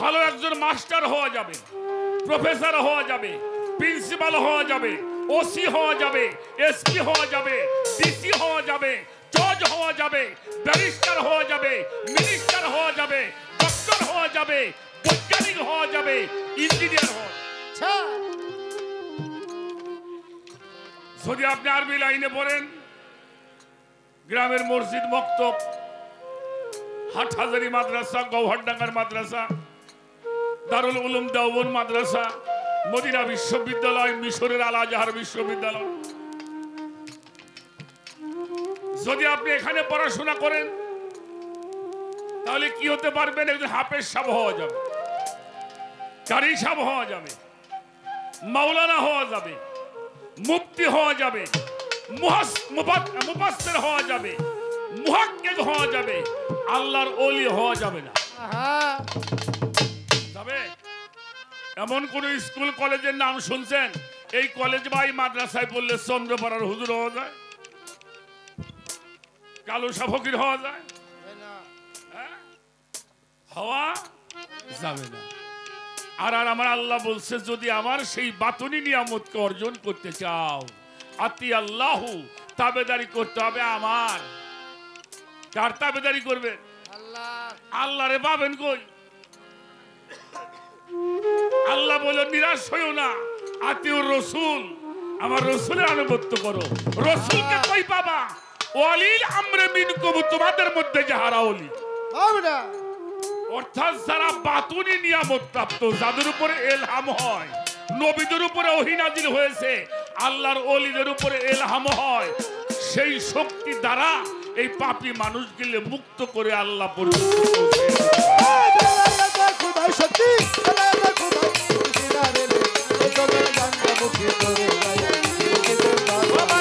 ভালো একজন মাস্টার হওয়া যাবে, প্রফেসর হওয়া যাবে, প্রিন্সিপাল হওয়া যাবে, ওসি হওয়া যাবে, এসপি হওয়া যাবে, ডিসি হওয়া যাবে, জজ হওয়া যাবে, ব্যারিস্টার হওয়া যাবে, মিনিস্টার হওয়া যাবে, ডক্টর হওয়া যাবে, বৈজ্ঞানিক হওয়া যাবে, ইঞ্জিনিয়ার হওয়া যাবে। যদি আপনি আরবি লাইনে পড়েন, গ্রামের মসজিদ, মক্তব, হাটহাজারি মাদ্রাসা, গৌহারডাঙ্গার মাদ্রাসা, দারুল উলুম দেওবন্দ মাদ্রাসা, মদিনা বিশ্ববিদ্যালয়, মিশরের আল আজহার বিশ্ববিদ্যালয়, যদি আপনি এখানে পড়াশোনা করেন, তাহলে কি হতে পারবেন? একজন হাফেজ সাহেব হওয়া যাবে, কারি সাহেব হওয়া যাবে, মাওলানা হওয়া যাবে, মুফতি হওয়া যাবে, মুফাসসির হওয়া যাবে, মুহাক্কিক হওয়া যাবে, আল্লাহর ওলি হওয়া যাবে না। যাবে? এমন কোন স্কুল কলেজের নাম শুনছেন এই কলেজ বা এই মাদ্রাসায় পড়লে চন্দ্রপাড়ার হুজুর হওয়া যায়, কালুসা ফকির হওয়া যায়? হ্যাঁ? হওয়া যাবে না। আর আমার আল্লাহ বলছে, যদি আমার সেই বাতুনি নিয়ামতকে অর্জন করতে চাও, আতি আল্লাহু, তাবেদারি করতে হবে আমার। কার তাবেদারি করবেন? আল্লাহরে পাবেন কই? আল্লাহ বলে নিরাশ হইও না, আতিউর রসুল, আমার রসুলের আনুগত্য করো। রসুলকে কই পাবা? ওয়ালিল আমরে মিনকুম, তোমাদের মধ্যে যাহারা ওলি, অর্থাৎ যারা বাতুনি নিয়ামত প্রাপ্ত, যাদের উপরে ইলহাম হয়, নবীদের উপরে ওহী নাজিল হয়েছে, আল্লাহর ওলিদের উপরে ইলহাম হয়, সেই শক্তি দ্বারা এই পাপী মানুষগুলো মুক্ত করে আল্লাহ পর্যন্ত বাবা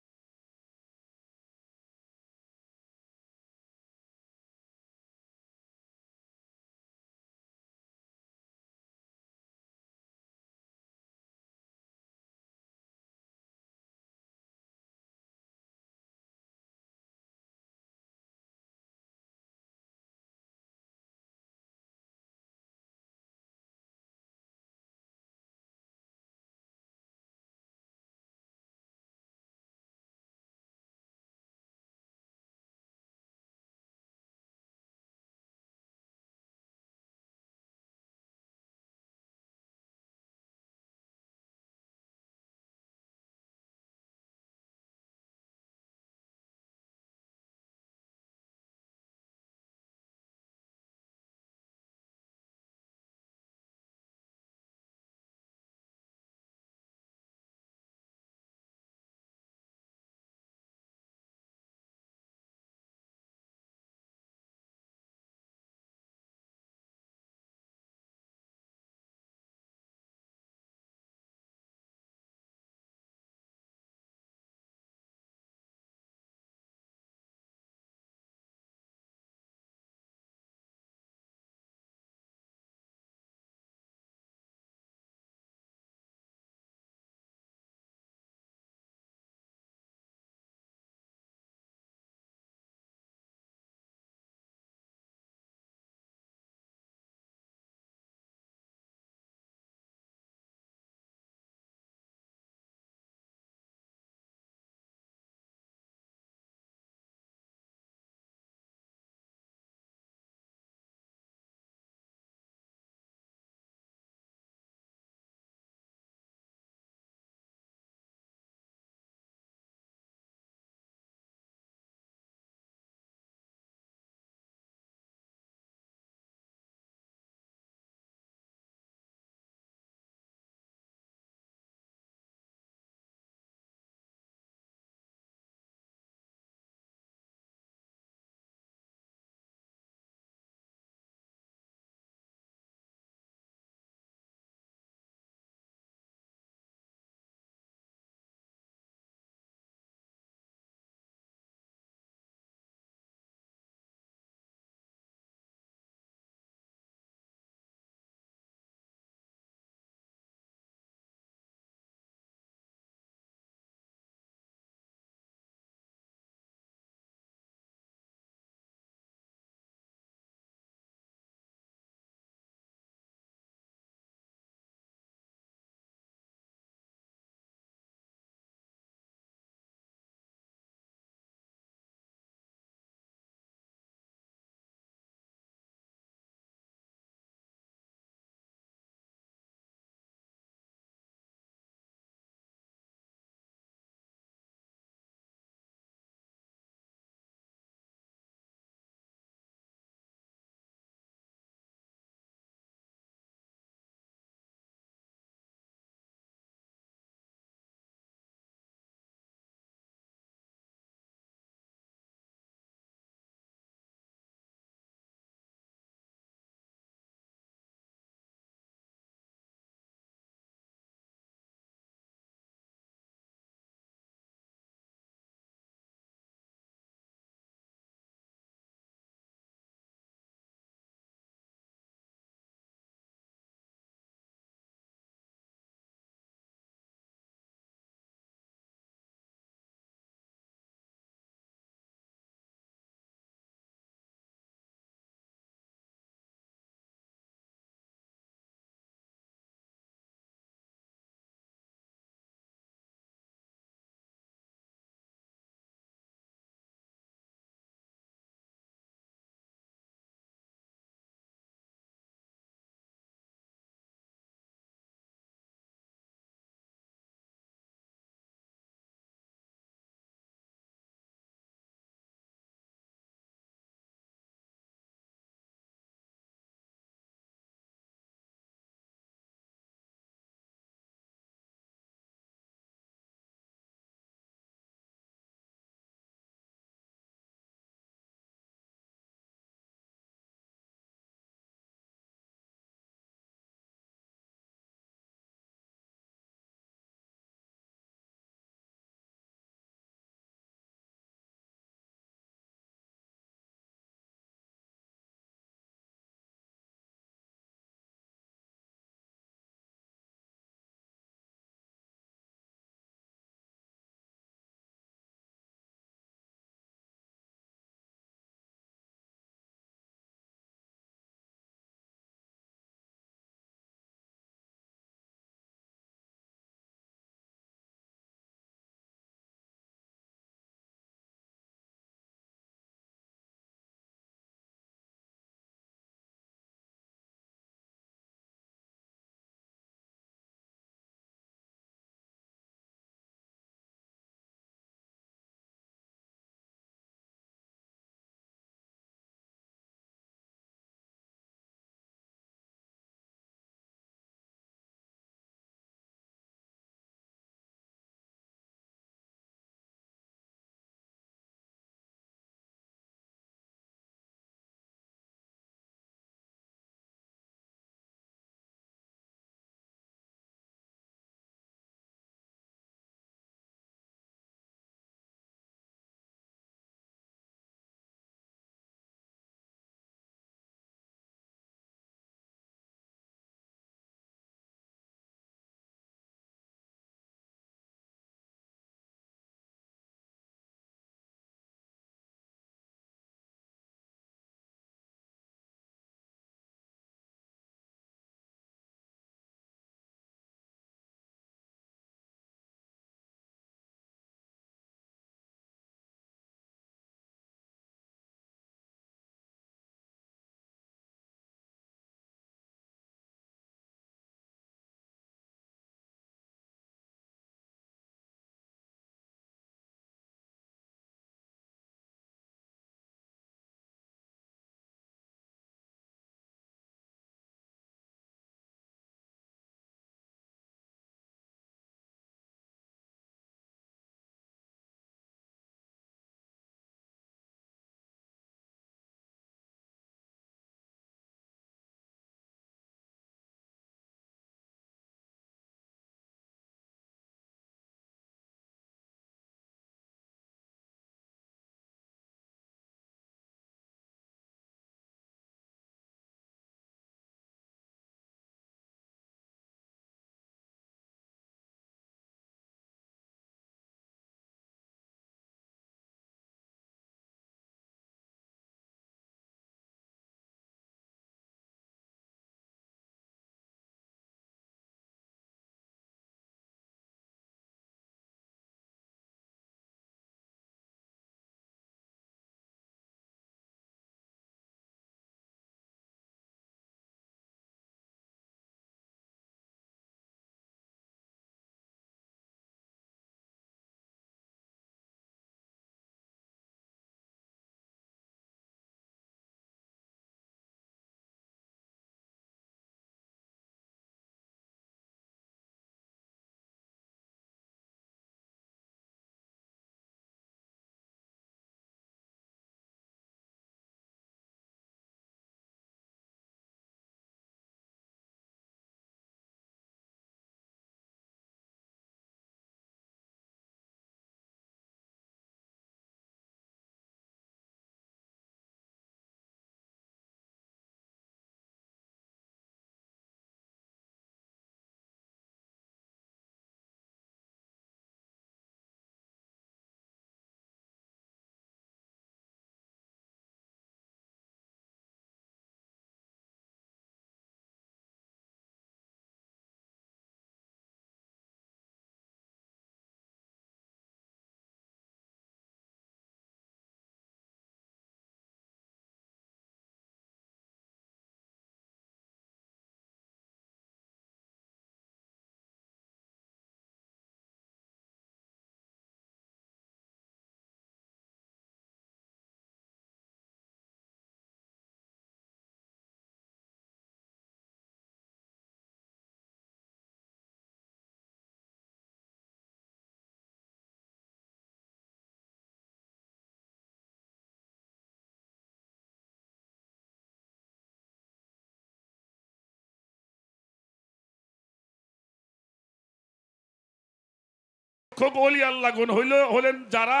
ওলি আল্লাহ গুণ হলেন যারা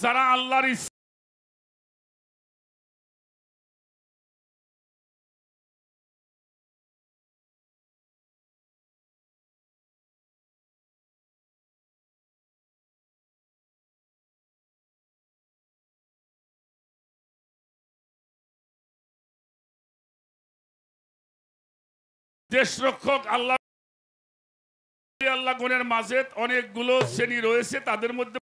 যারা আল্লাহর দেশ রক্ষক আল্লাহ আল্লাহ গুণের মাঝে অনেকগুলো শ্রেণী রয়েছে, তাদের মধ্যে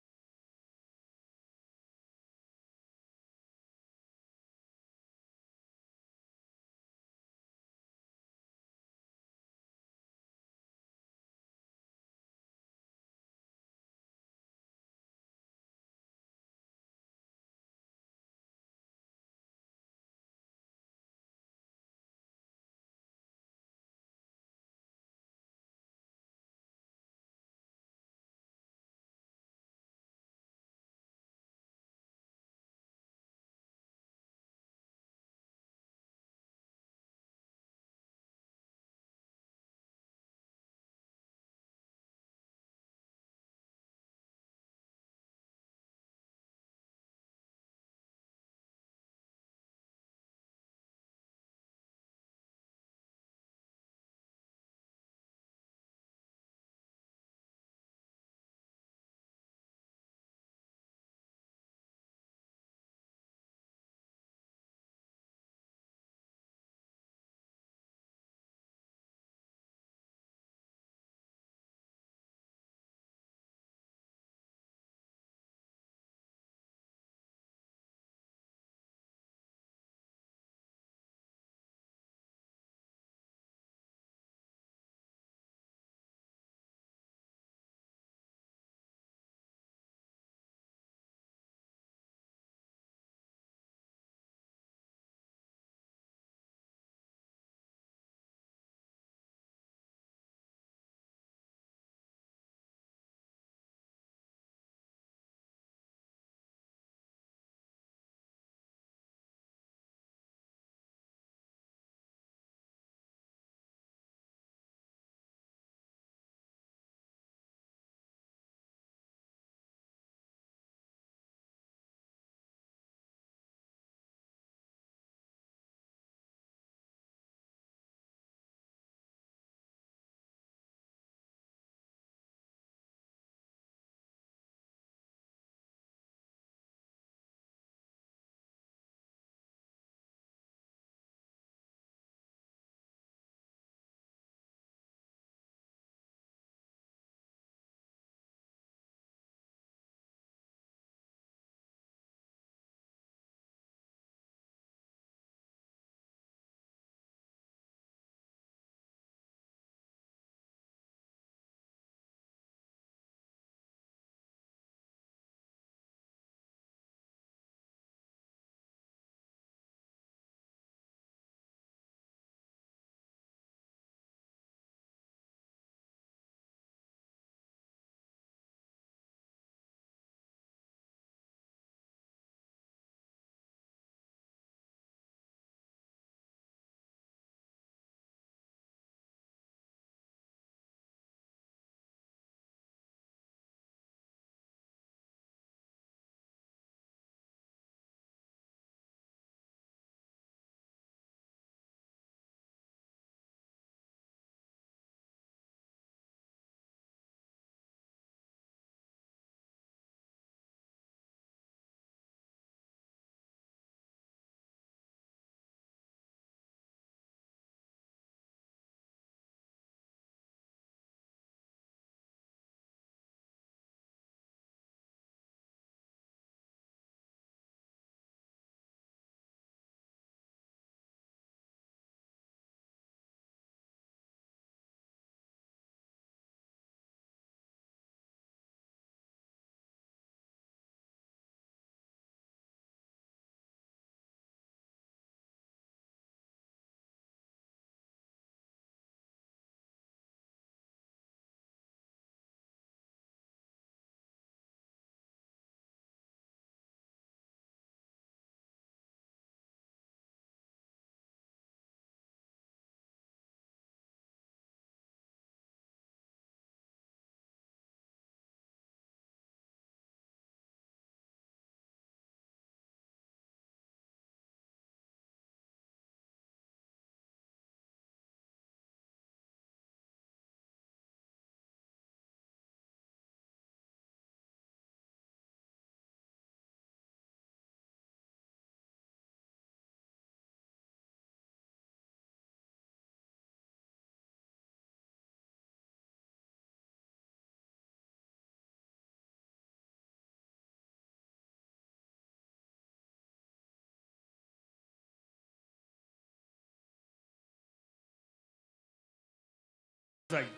যাই,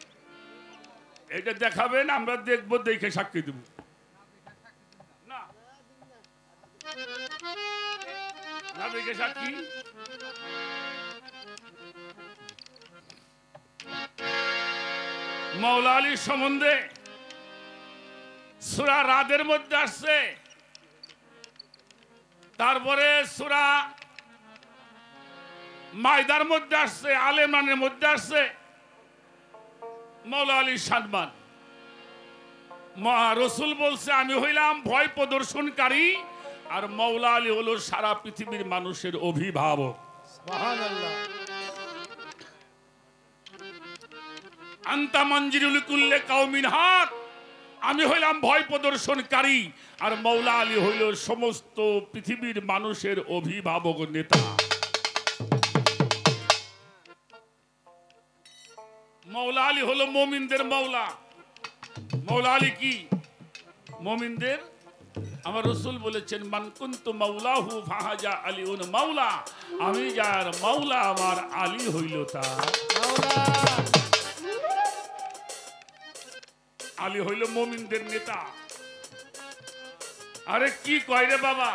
এটা দেখাবেন, আমরা দেখবো, দেখে সাক্ষী দেব। না না দেখে সাক্ষী। মৌলা আলীর সম্বন্ধে সূরা রাদের মধ্যে আসছে, তারপরে সূরা মাইদার মধ্যে আসছে, আলে ইমরানের মধ্যে আসছে। মৌলা আলীর সম্মান, রাসূল বলছে আমি হইলাম ভয় প্রদর্শনকারী, আর মৌলা আলী হলো সারা পৃথিবীর মানুষের অভিভাবক। সুবহানাল্লাহ। আনতা মঞ্জিরুল কুল্লে কওমিন হাক, আমি হইলাম ভয় প্রদর্শনকারী, আর মৌলা আলী হইল সমস্ত পৃথিবীর মানুষের অভিভাবক নেতা। মৌলা আলী হলো মুমিনদের মৌলা। মৌলা আলী কি? মুমিনদের। আমার রাসূল বলেছেন মান কুনতু মাওলাহু ফাহাজা আলীউন মাওলা, আমি যার মাওলা আমার আলী হইল তার মাওলা। আলী হইল মুমিনদের নেতা। আরে কি কয় রে বাবা,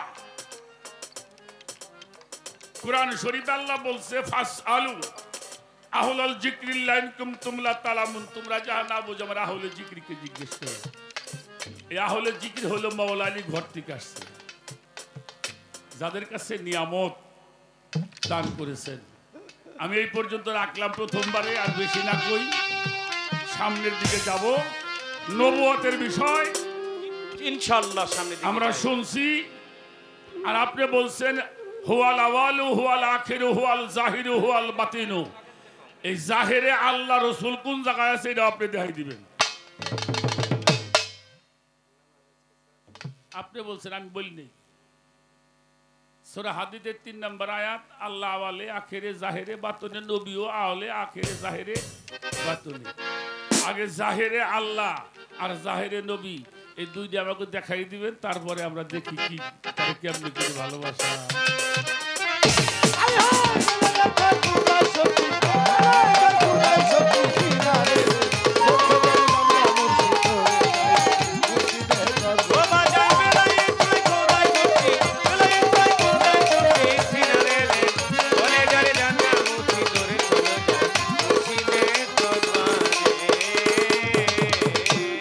কুরআন শরীফ আল্লাহ বলছে ফাসআলু আহলাল যিকরিল্লাহ ইন কুনতুম লা তালামুন, তোমরা যাহা না বুঝো আমার আহলে যিকরিকে জিজ্ঞেস করো। এই আহলে যিকর হলো মাওলা আলী ঘর থেকে আসছে, যাদের কাছে নিয়ামত দান করেছেন। আমি এই পর্যন্ত রাখলাম প্রথমবারে, আর বেশি না কই, সামনের দিকে যাব। নবুয়তের বিষয় ইনশাআল্লাহ সামনে আমরা শুনছি, আর আপনি বলছেন হুয়াল আওয়ালু হুয়াল আখিরু হুয়াল জাহিরু হুয়াল বাতিনু। এই জাহেরে আল্লাহ রাসূল কোন জায়গায় আছে এটা আপনি দেখাই দিবেন। আপনি বলছেন, আমি বলিনি। সূরা হাদীদের 3 নম্বর আয়াত, আল্লাহ আওয়ালে আখিরে জাহেরে বাতিনে, নবীও আওয়ালে আখিরে জাহেরে বাতিনে। আগে জাহেরে আল্লাহ আর জাহেরে নবী, এই দুইটা আমাকে দেখাই দিবেন, তারপরে আমরা দেখি কি তাকে কেমনি করে ভালোবাসা।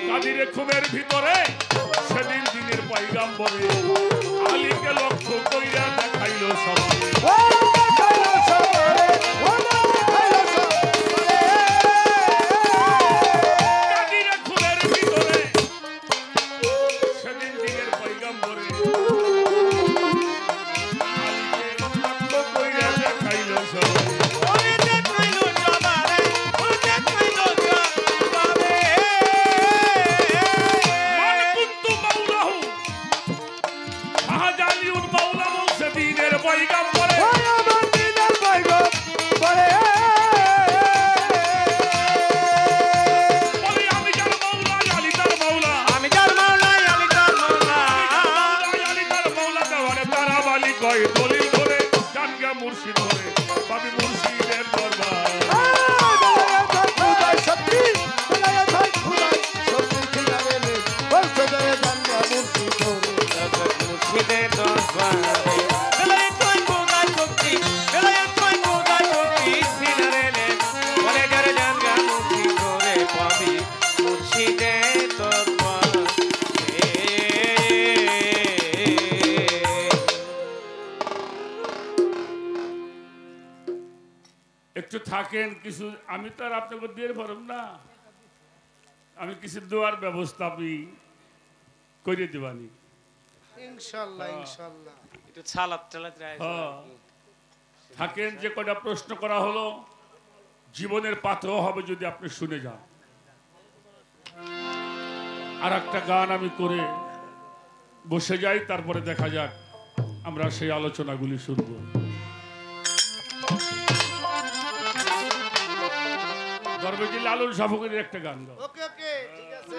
কাদিরে খুমের ভিতরে সেদিন দিনের পয়গাম্বরে আলীকে লক্ষ্য কইরা দেখাইল সবাই। কাদিরে খুমের ভিতরে সেদিন দিনের পয়গাম্বরে আলীকে লক্ষ্য কইরা দেখাইল সবাই। একটু থাকেন কিছু, আমি তো আর আপনাকে দিয়ে পারব না, আমি কিছু দেওয়ার ব্যবস্থা আমি করে দেবানি ইনশাআল্লাহ ইনশাআল্লাহ। একটু সালাত টালাত থাকেন। যে কটা প্রশ্ন করা হলো জীবনের পাথর হবে যদি আপনি শুনে যান। আর একটা গান আমি করে বসে যাই, তারপরে দেখা যাক আমরা সেই আলোচনাগুলি শুনবো। দরবেজি লালন শাফকির একটা গান গাও। ওকে ওকে ঠিক আছে।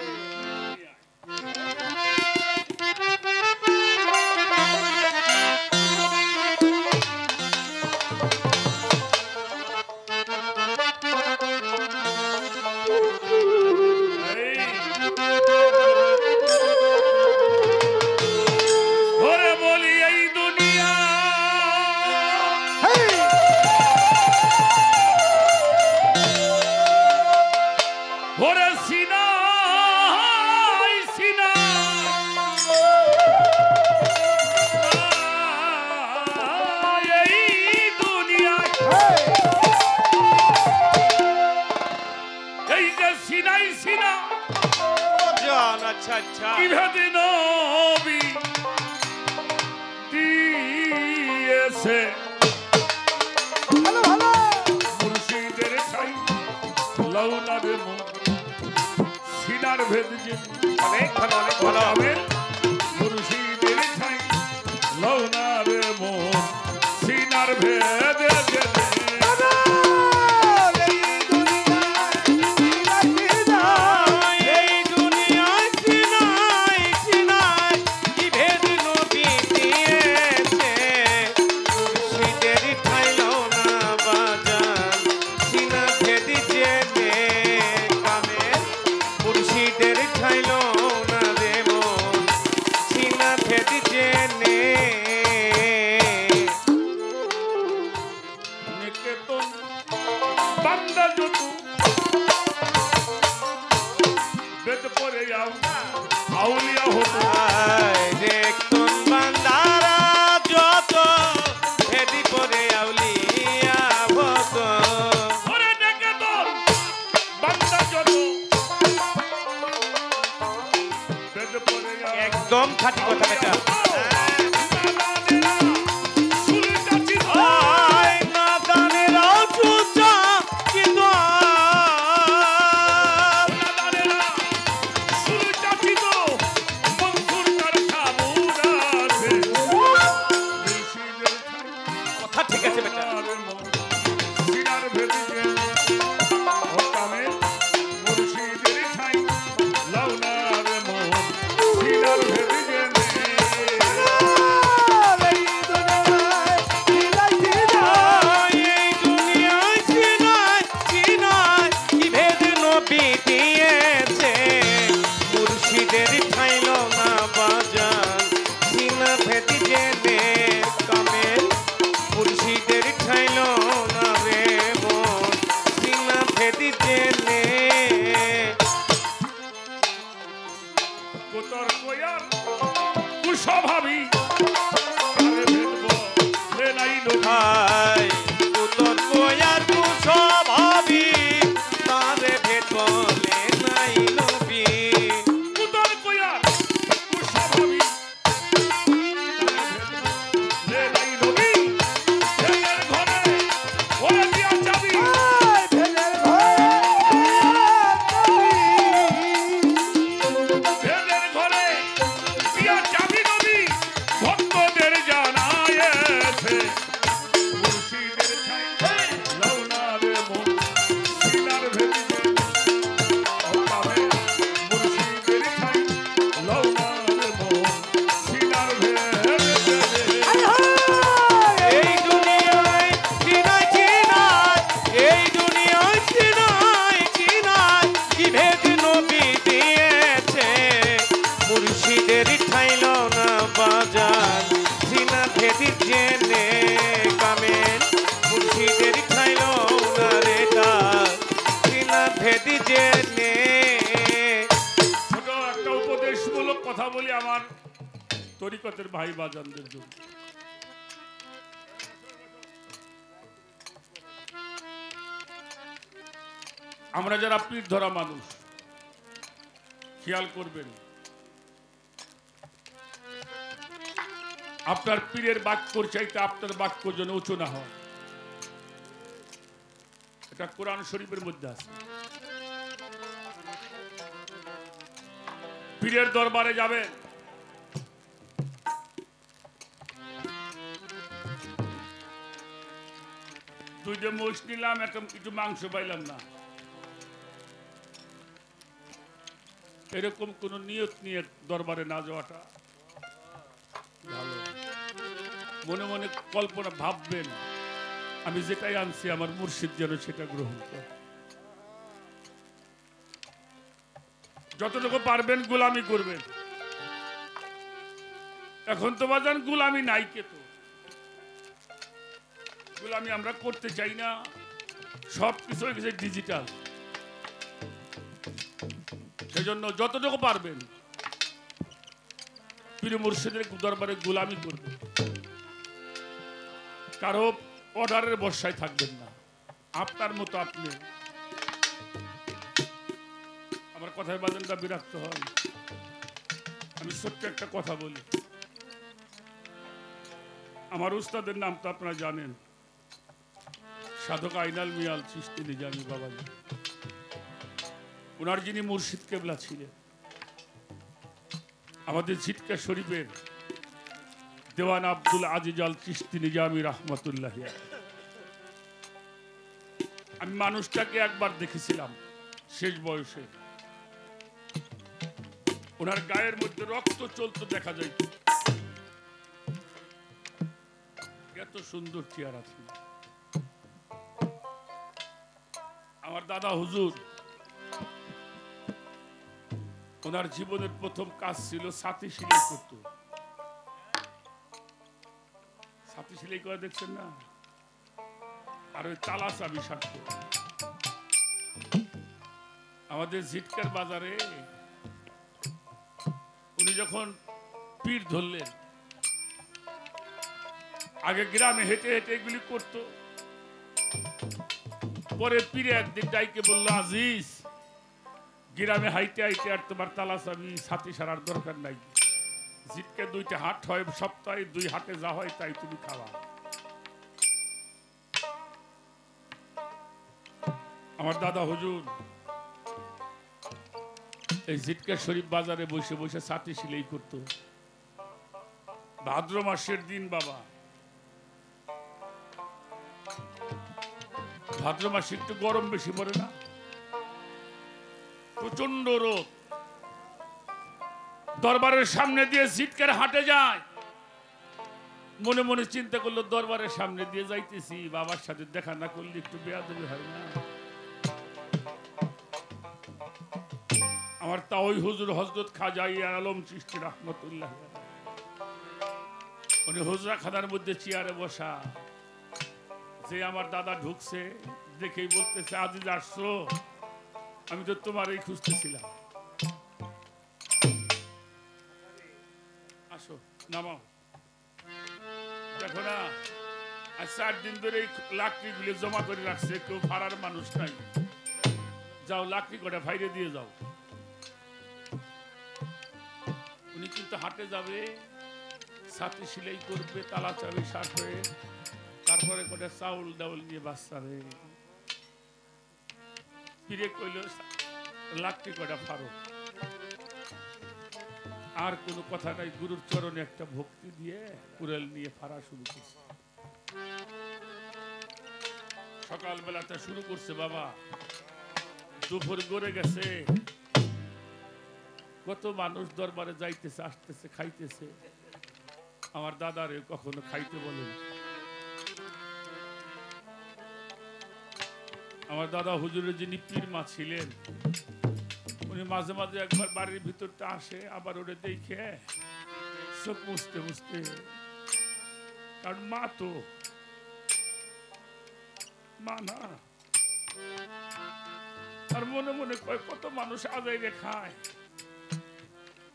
আচ্ছা আচ্ছা বিভেদি নবী দিয়েছে ভালো ভালো মুর্শিদের ঠাই লৌনারে মন সিনার ভেদ যে অনেক ভালো অনেক ভালো আমের মুর্শিদের ঠাই লৌনারে মন সিনার ভেদ যে এই দুনিয়ায় চিনাই চিনাই কি ভেদ নবী দিয়েছে মুর্শিদের ঠাইলো না বাজান সিনা ভেদ জেনে কামে মুর্শিদের ঠাইলো না রে মন সিনা ভেদ জেনে নিকেতন বান্দা যত বেদ পরে যাও আউলিয়া হতো দেখতুন বান্দারা যত ভেদি পরে আউলিয়া ভত ওরে নিকেতন বান্দা যত বেদ পরে যাও একদম খাঁটি কথা বেটা সুলটা চিত আয় না গানেরাও চুচা কিন্তু নাদারেরা সুলটা চিত মনসুর তার সাবুরাতে মুর্শিদের কথা ঠিক আছে বেটা সিনার ভেদিকে ওকামে মুর্শিদের ঠাই লাউনার মন সিনার ভেদিকে এই দুনিয়ায় চিনাই চিনাই কি ভেদ নবী দিয়েছে মুর্শিদের ঠাইল না বাজান সিনা ভেদ জেনে কামেল মুর্শিদের ঠাইল না রে মন সিনা ভেদ জেনে কোতর কয়ার কুস্বভাবী আরে ভেদব রে নাই নবী ভাই তোর কোয়ার কুস্বভাবী তারে ভেদ বলে নাই নবী কোতর কয়ার কুস্বভাবী রে নাই নবী ভেদের ঘরে ওরে দিয়া যাবি ভেদের ঘরে দিয়া যাবি নবী ভক্তদের জানায়েছে মুর্শিদের ঠাই লাউনারে মন সিনার ভেদিকে ওকামে মুর্শিদের ঠাই লাউনারে মন সিনার ভেদিকে এই দুনিয়ায় চিনাই চিনাই এই দুনিয়ায় চিনাই চিনাই কি ভেদ নবী দিয়েছে মুর্শিদের ঠাইল না বাজান সিনা ভেদি জেনে কামেন মুর্শিদের ঠাইল না রে সিনা ভেদি জেনে ছোট একটা উপদেশমূলক কথা বলি আমার তরিকতের ভাই বাজানদের জন্য। আমরা যারা পীর ধরা মানুষ খেয়াল করবেন, আপনার পীরের বাক্যর চাইতে আপনার বাক্য যেন উঁচু না হয়। এটা কোরআন শরীফের মধ্যে আছে। পীরের দরবারে যাবেন, দুইটা মোষ নিলাম, একটা কিছু মাংস পাইলাম না, এরকম কোন নিয়ত নিয়ে দরবারে না যাওয়াটা ভালো। মনে মনে কল্পনা ভাববেন, আমি যেটাই আনছি আমার মুর্শিদ যেন সেটা গ্রহণ করে। যতটুকু পারবেন গোলামি করবেন। এখন তো বাজান গোলামি নাই, কে তো গোলামি আমরা করতে চাই না, সব কিছু হয়ে গেছে ডিজিটাল। সেজন্য যতটুকু পারবেন পীর মুর্শিদের দরবারে গোলামি করবেন, কারো অর্ডারের বর্ষায় থাকবেন না। আপনার মতো আপনি, আমার কথায় বাজানটা বিরক্ত হন, আমি ছোট্ট একটা কথা বলি। আমার উস্তাদের নাম তো আপনারা জানেন, সাধক আইনাল মিয়াল চিশতি নিজামী বাবাজি। ওনার যিনি মুর্শিদ কেবলা ছিলেন, আমাদের ঝিটকা শরীফের দেওয়ান আব্দুল আজিজ আল চিশতি নিজামী রহমতুল্লাহ। আমি মানুষটাকে একবার দেখেছিলাম শেষ বয়সে, ওনার গায়ের মধ্যে রক্ত চলতে দেখা যায়, এত সুন্দর চেহারা ছিল। আমার দাদা হুজুর, ওনার জীবনের প্রথম কাজ ছিল ছাতি সেলাই করত। ছাতি সেলাই করে দেখছেন না, আর ওই তালা চাবি সারত। আমাদের ঝিটকার বাজারে উনি যখন পীর ধরলেন, আগে গ্রামে হেঁটে হেঁটে এগুলি করতো, পরে পীরে একদিন ডাইকে বললো, আজিজ গ্রামে হাইটে হাইটে আর তোমার তালা চাবি ছাতি সারার দরকার নাই, জিটকে 2টা হাট হয় সপ্তাহে, 2 হাটে যা হয় তাই তুমি খাওয়া। আমার দাদা হুজুর এই জিটকা শরীফ বাজারে বসে বসে ছাতি সেলাই করতো। ভাদ্র মাসের দিন বাবা, ভাদ্র মাসে একটু গরম বেশি পড়ে না, প্রচন্ড রোদ। দরবারের সামনে দিয়ে জিটকার হাটে যায়, মনে মনে চিন্তা করলো দরবারের সামনে দিয়ে যাইতেছি, বাবার সাথে দেখা না করলে একটু বেয়াদবি হয় না। আমার তাওই হুজুর হযরত খাজা ইয়ার আলম চিশতি রহমতুল্লাহ, উনি হুজরা খানার মধ্যে চেয়ারে বসা। যে আমার দাদা ঢুকছে দেখেই বলতেছে, আজিজ আসছো, আমি তো তোমারই খুঁজতেছিলাম, আসো নামাও। দেখো না, আর 4 দিন ধরে এই লাকড়িগুলো জমা করে রাখছে, কেউ ফাড়ার মানুষ নাই, যাও লাকড়ি কটা ফাইরে দিয়ে যাও। উনি কিন্তু হাটে যাবে, ছাতি সেলাই করবে, তালা চাবি সার হয়ে, তারপরে কটা চাউল ডাউল নিয়ে বাচ্চারে। ফিরে কইল, লাকড়ি কটা ফাড়ো। আর কোনো কথা নাই, গুরুর চরণে একটা ভক্তি দিয়ে কুড়াল নিয়ে ফাড়া শুরু করছে। সকালবেলাটা শুরু করছে বাবা, দুপুর গড়ে গেছে, কত মানুষ দরবারে যাইতেছে আসতেছে খাইতেছে। আমার দাদারে কখনো খাইতে বলেন। আমার দাদা হুজুরের যিনি পীর মা ছিলেন, উনি মাঝে মাঝে একবার বাড়ির ভিতরটা আসে, আবার ওটা দেখে চোখ মুছতে মুছতে, কারণ মা তো মা না, আর মনে মনে কয় কত মানুষ আজাইরে খায়,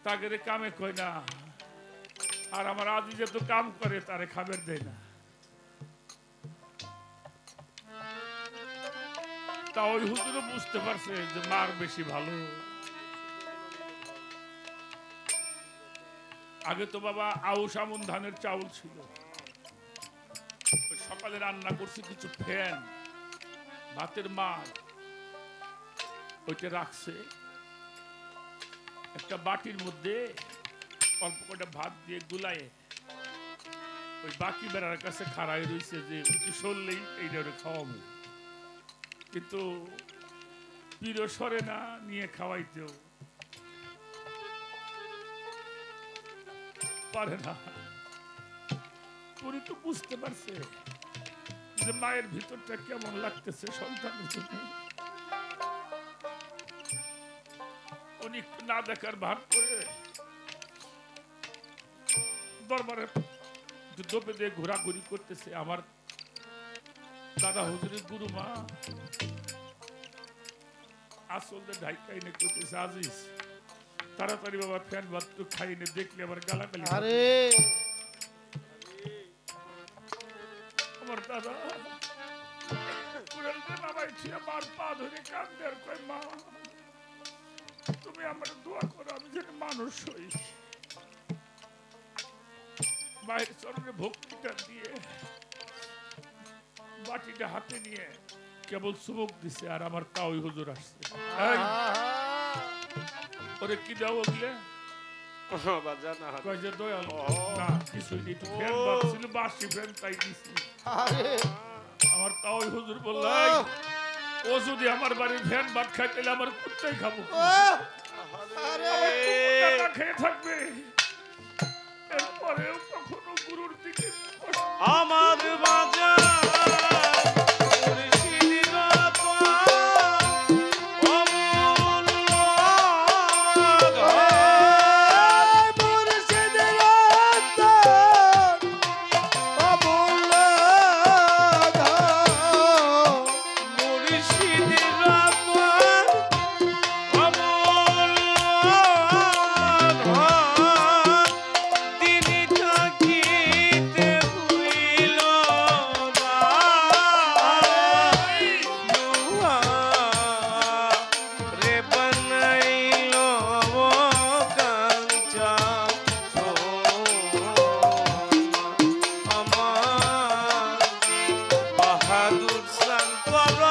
তাকে কামে কয় না, আর আমার আদি যে তো কাম করে তারে খাবার দেয় না। তা ওই হুজুরও বুঝতে পারছে যে মার বেশি ভালো। আগে তো বাবা আউশ আমন ধানের চাউল ছিল, সকালে রান্না করছে কিছু ফ্যান ভাতের মার, ওইটা রাখছে একটা বাটির মধ্যে, অল্প কটা ভাত দিয়ে গুলায় ওই বাকি বেড়ার কাছে খাড়াই রয়েছে যে একটু সরলেই এইটা খাওয়াবো। কিন্তু পীরও সরে না, নিয়ে খাওয়াইতেও পারে না। উনি তো বুঝতে পারছে যে মায়ের ভিতরটা কেমন লাগতেছে সন্তানের জন্য। উনি না দেখার ভান করে দরবারে দোপে দিয়ে ঘোরাঘুরি করতেছে। আমার দাদা হুজুরের গুরু মা আসলে ঢাইকাই নে করতেছে, আজিজ তাড়াতাড়ি বাবা ফ্যান ভাত তো খাইনে, দেখলে আবার গালাগালি। আরে আমার দাদা কুড়ালটা নামাইছি, আমার পা ধরে কাঁদে আর কয়, মা তুমি আমার দোয়া করো আমি যেন মানুষ হই। মায়ের চরণে ভক্তিটা দিয়ে বাটিটা হাতে নিয়ে কেবল চুমুক দিছে আর আমার তাওই হুজুর আসছে। এই, ওরে কি দাও ওগুলো? কয় যে দয়াল না কিছুই নেই, একটু ফ্যান বাজছিল, বাসি ফ্যান তাই দিছি। আমার তাওই হুজুর বলল, এই, ও যদি আমার বাড়ির ফ্যান ভাত খায় তাহলে আমার কুত্তাই খাবো, আমার কুত্তা না খেয়ে থাকবে। এরপরেও কখনো গুরুর দিকে আমার বাজার মুর্শিদের পান অমূল্য মুর্শিদের দান অমূল্য দান মুর্শিদের পান অমূল্য ধন দিনে থাকিতে হইল না রে বানাইল কাঞ্চা আমার বাহাদুর শান্তর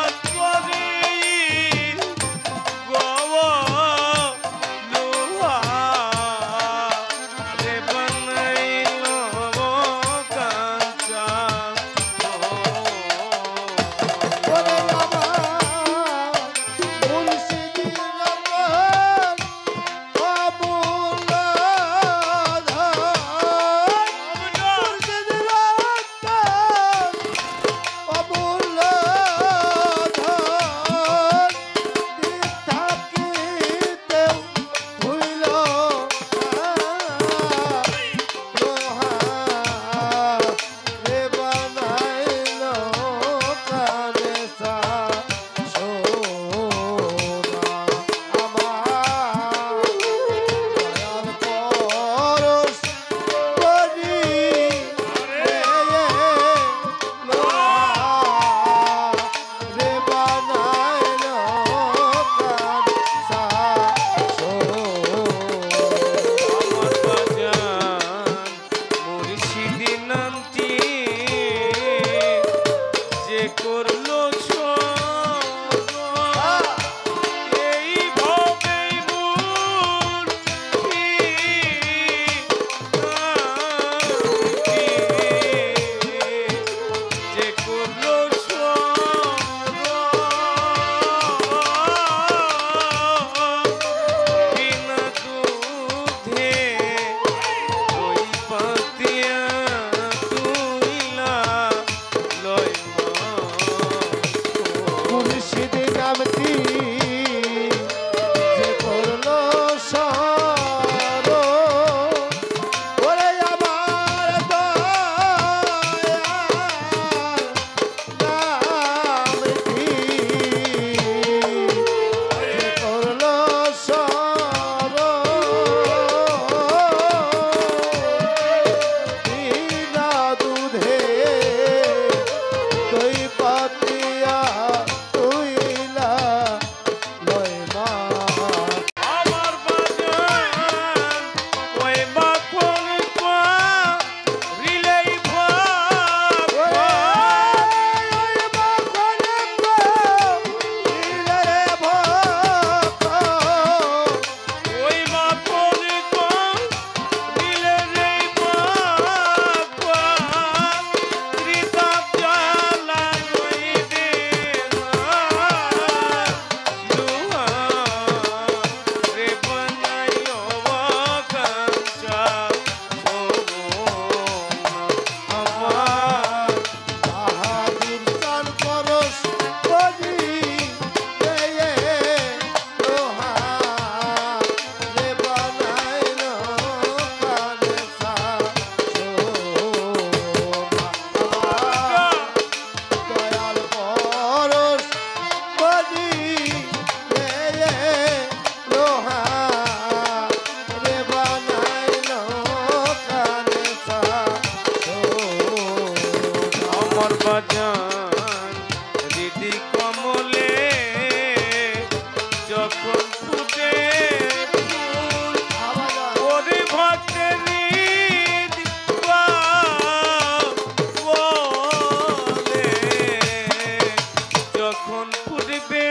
যখন ফুটবে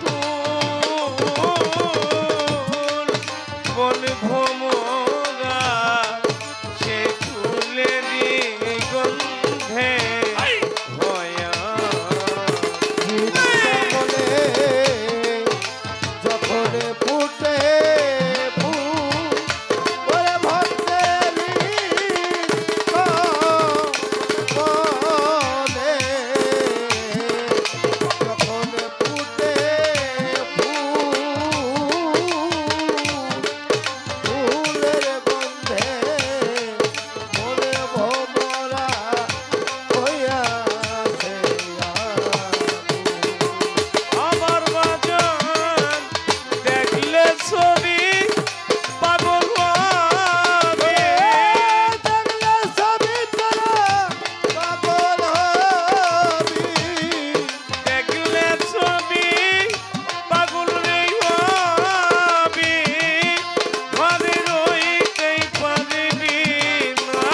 ফুল বন ভোমরা সে ফুলেরই গন্ধে ভয়া যখন ফুটে ওরে ভক্তেরি বলে যখন ফুটে ফুলের গন্ধে মনে ভোমরা হইয়াছে আমার বাজান দেখলে ছবি পাগল হবে দেখলে সবই তোরা পাগল হবি দেখলে ছবি পাগল রে হবি ঘরে রইতেই পারবি না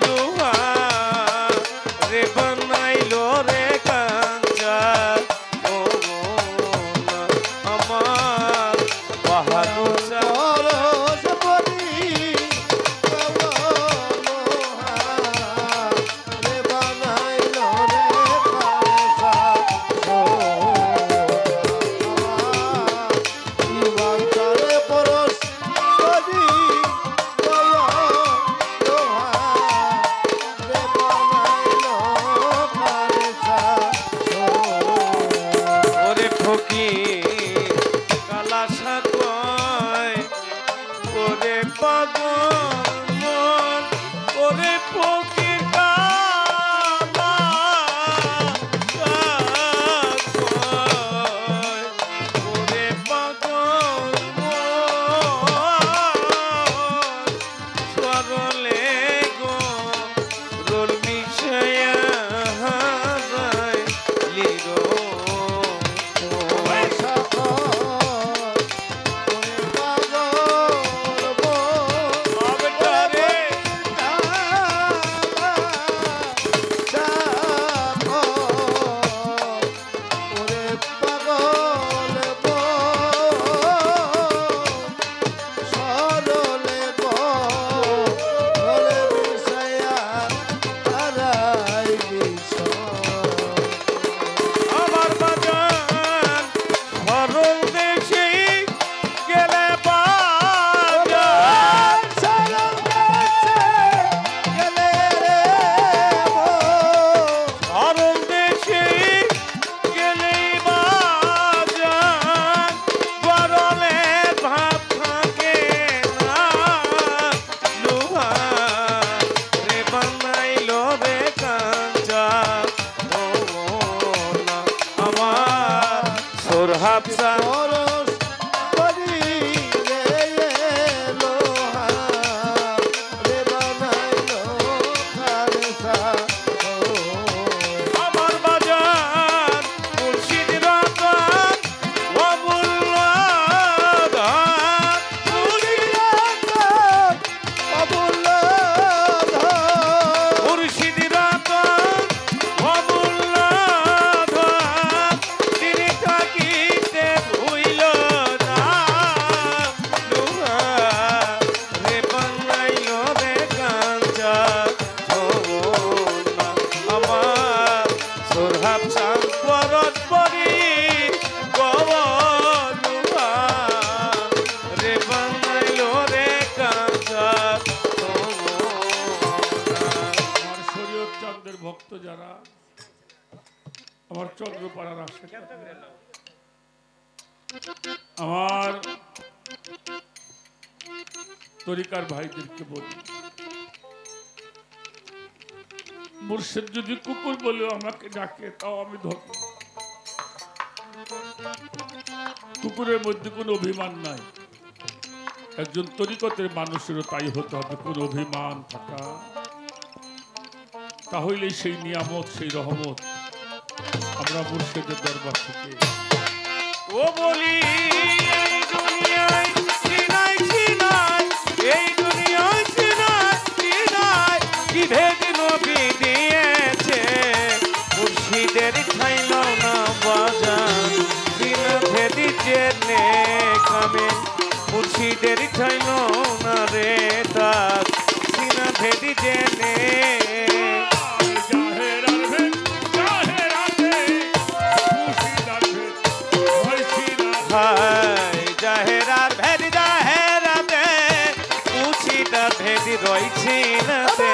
লোহা রে বানাইলো রে কাঞ্চা ও মোলা আমার বাহাদুর পরশ বলি রে বানাইল রে পারেসা ইমানদারে পরশ বলি রে বানাইল পারেসা ওরে ফকির কালা সাকয় ওরে পাগল মন ওরে ফকির কালা সাকয় ওরে পাগল মন সরলে গো রোল মিশায়া হারাই লিরো আবেটারে আমার বাজান সরল দেশে গেলে বাজান সরল দেশে গেলে বাজান গরলে ভাব থাকে না লোহা রে বানাইলো রে কাঞ্চা ও মোলা আমার সোরহাবসা আমার বাজার মুর্শিদ রতন অবুল্লাহ মুর্শিদ রতন অবুল্লাহ তিনি থাকিতে ভুইল না লোহা রে বানাইল রে কাঞ্চা ভোলা আমার সোরহাব সাং পরত পরি গবলুহা রে বানাইল রে কাঞ্চা আমার শরীয়ত চন্দ্রের ভক্ত যারা আমার চন্দ্রপাড়ার আশেপাশে আমার তরিকার ভাইদেরকে বলি মুর্শিদ যদি কুকুর বলেও আমাকে ডাকে তাও আমি ধরব কুকুরের মধ্যে কোনো অভিমান নাই একজন তরিকতের মানুষেরও তাই হতে হবে কোনো অভিমান থাকা তাহলেই সেই নিয়ামত সেই রহমত আমরা মুর্শিদের দরবার থেকে ও বলি এই দুনিয়ায় চিনাই চিনাই এই দুনিয়ায় চিনাই চিনাই কি ভেদ নবী দিয়েছে মুর্শিদ মুর্শিদের ঠাইল না বাজান সিনা ভেদি জেনে কামে মুর্শিদের ঠাইল না রে তাক সিনা ভেদি জেনে জাহেরার ভেদি পুছিটা ভেদি রয়েছি না তে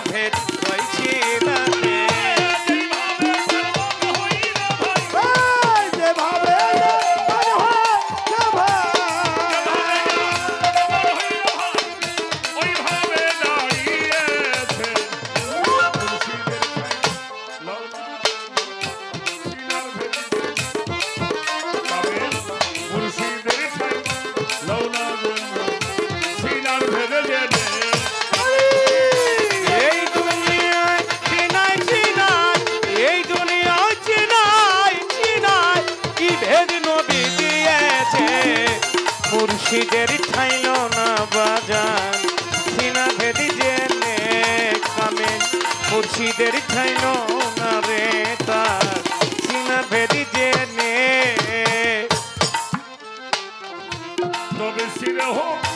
ভেদ রয়েছি না তে মুর্শিদের ঠাইল না বাজান সিনা ভেদি জেনে কামে মুর্শিদের ঠাইল না রে তার সিনা ভেদি জেনে তবে সিরে হোক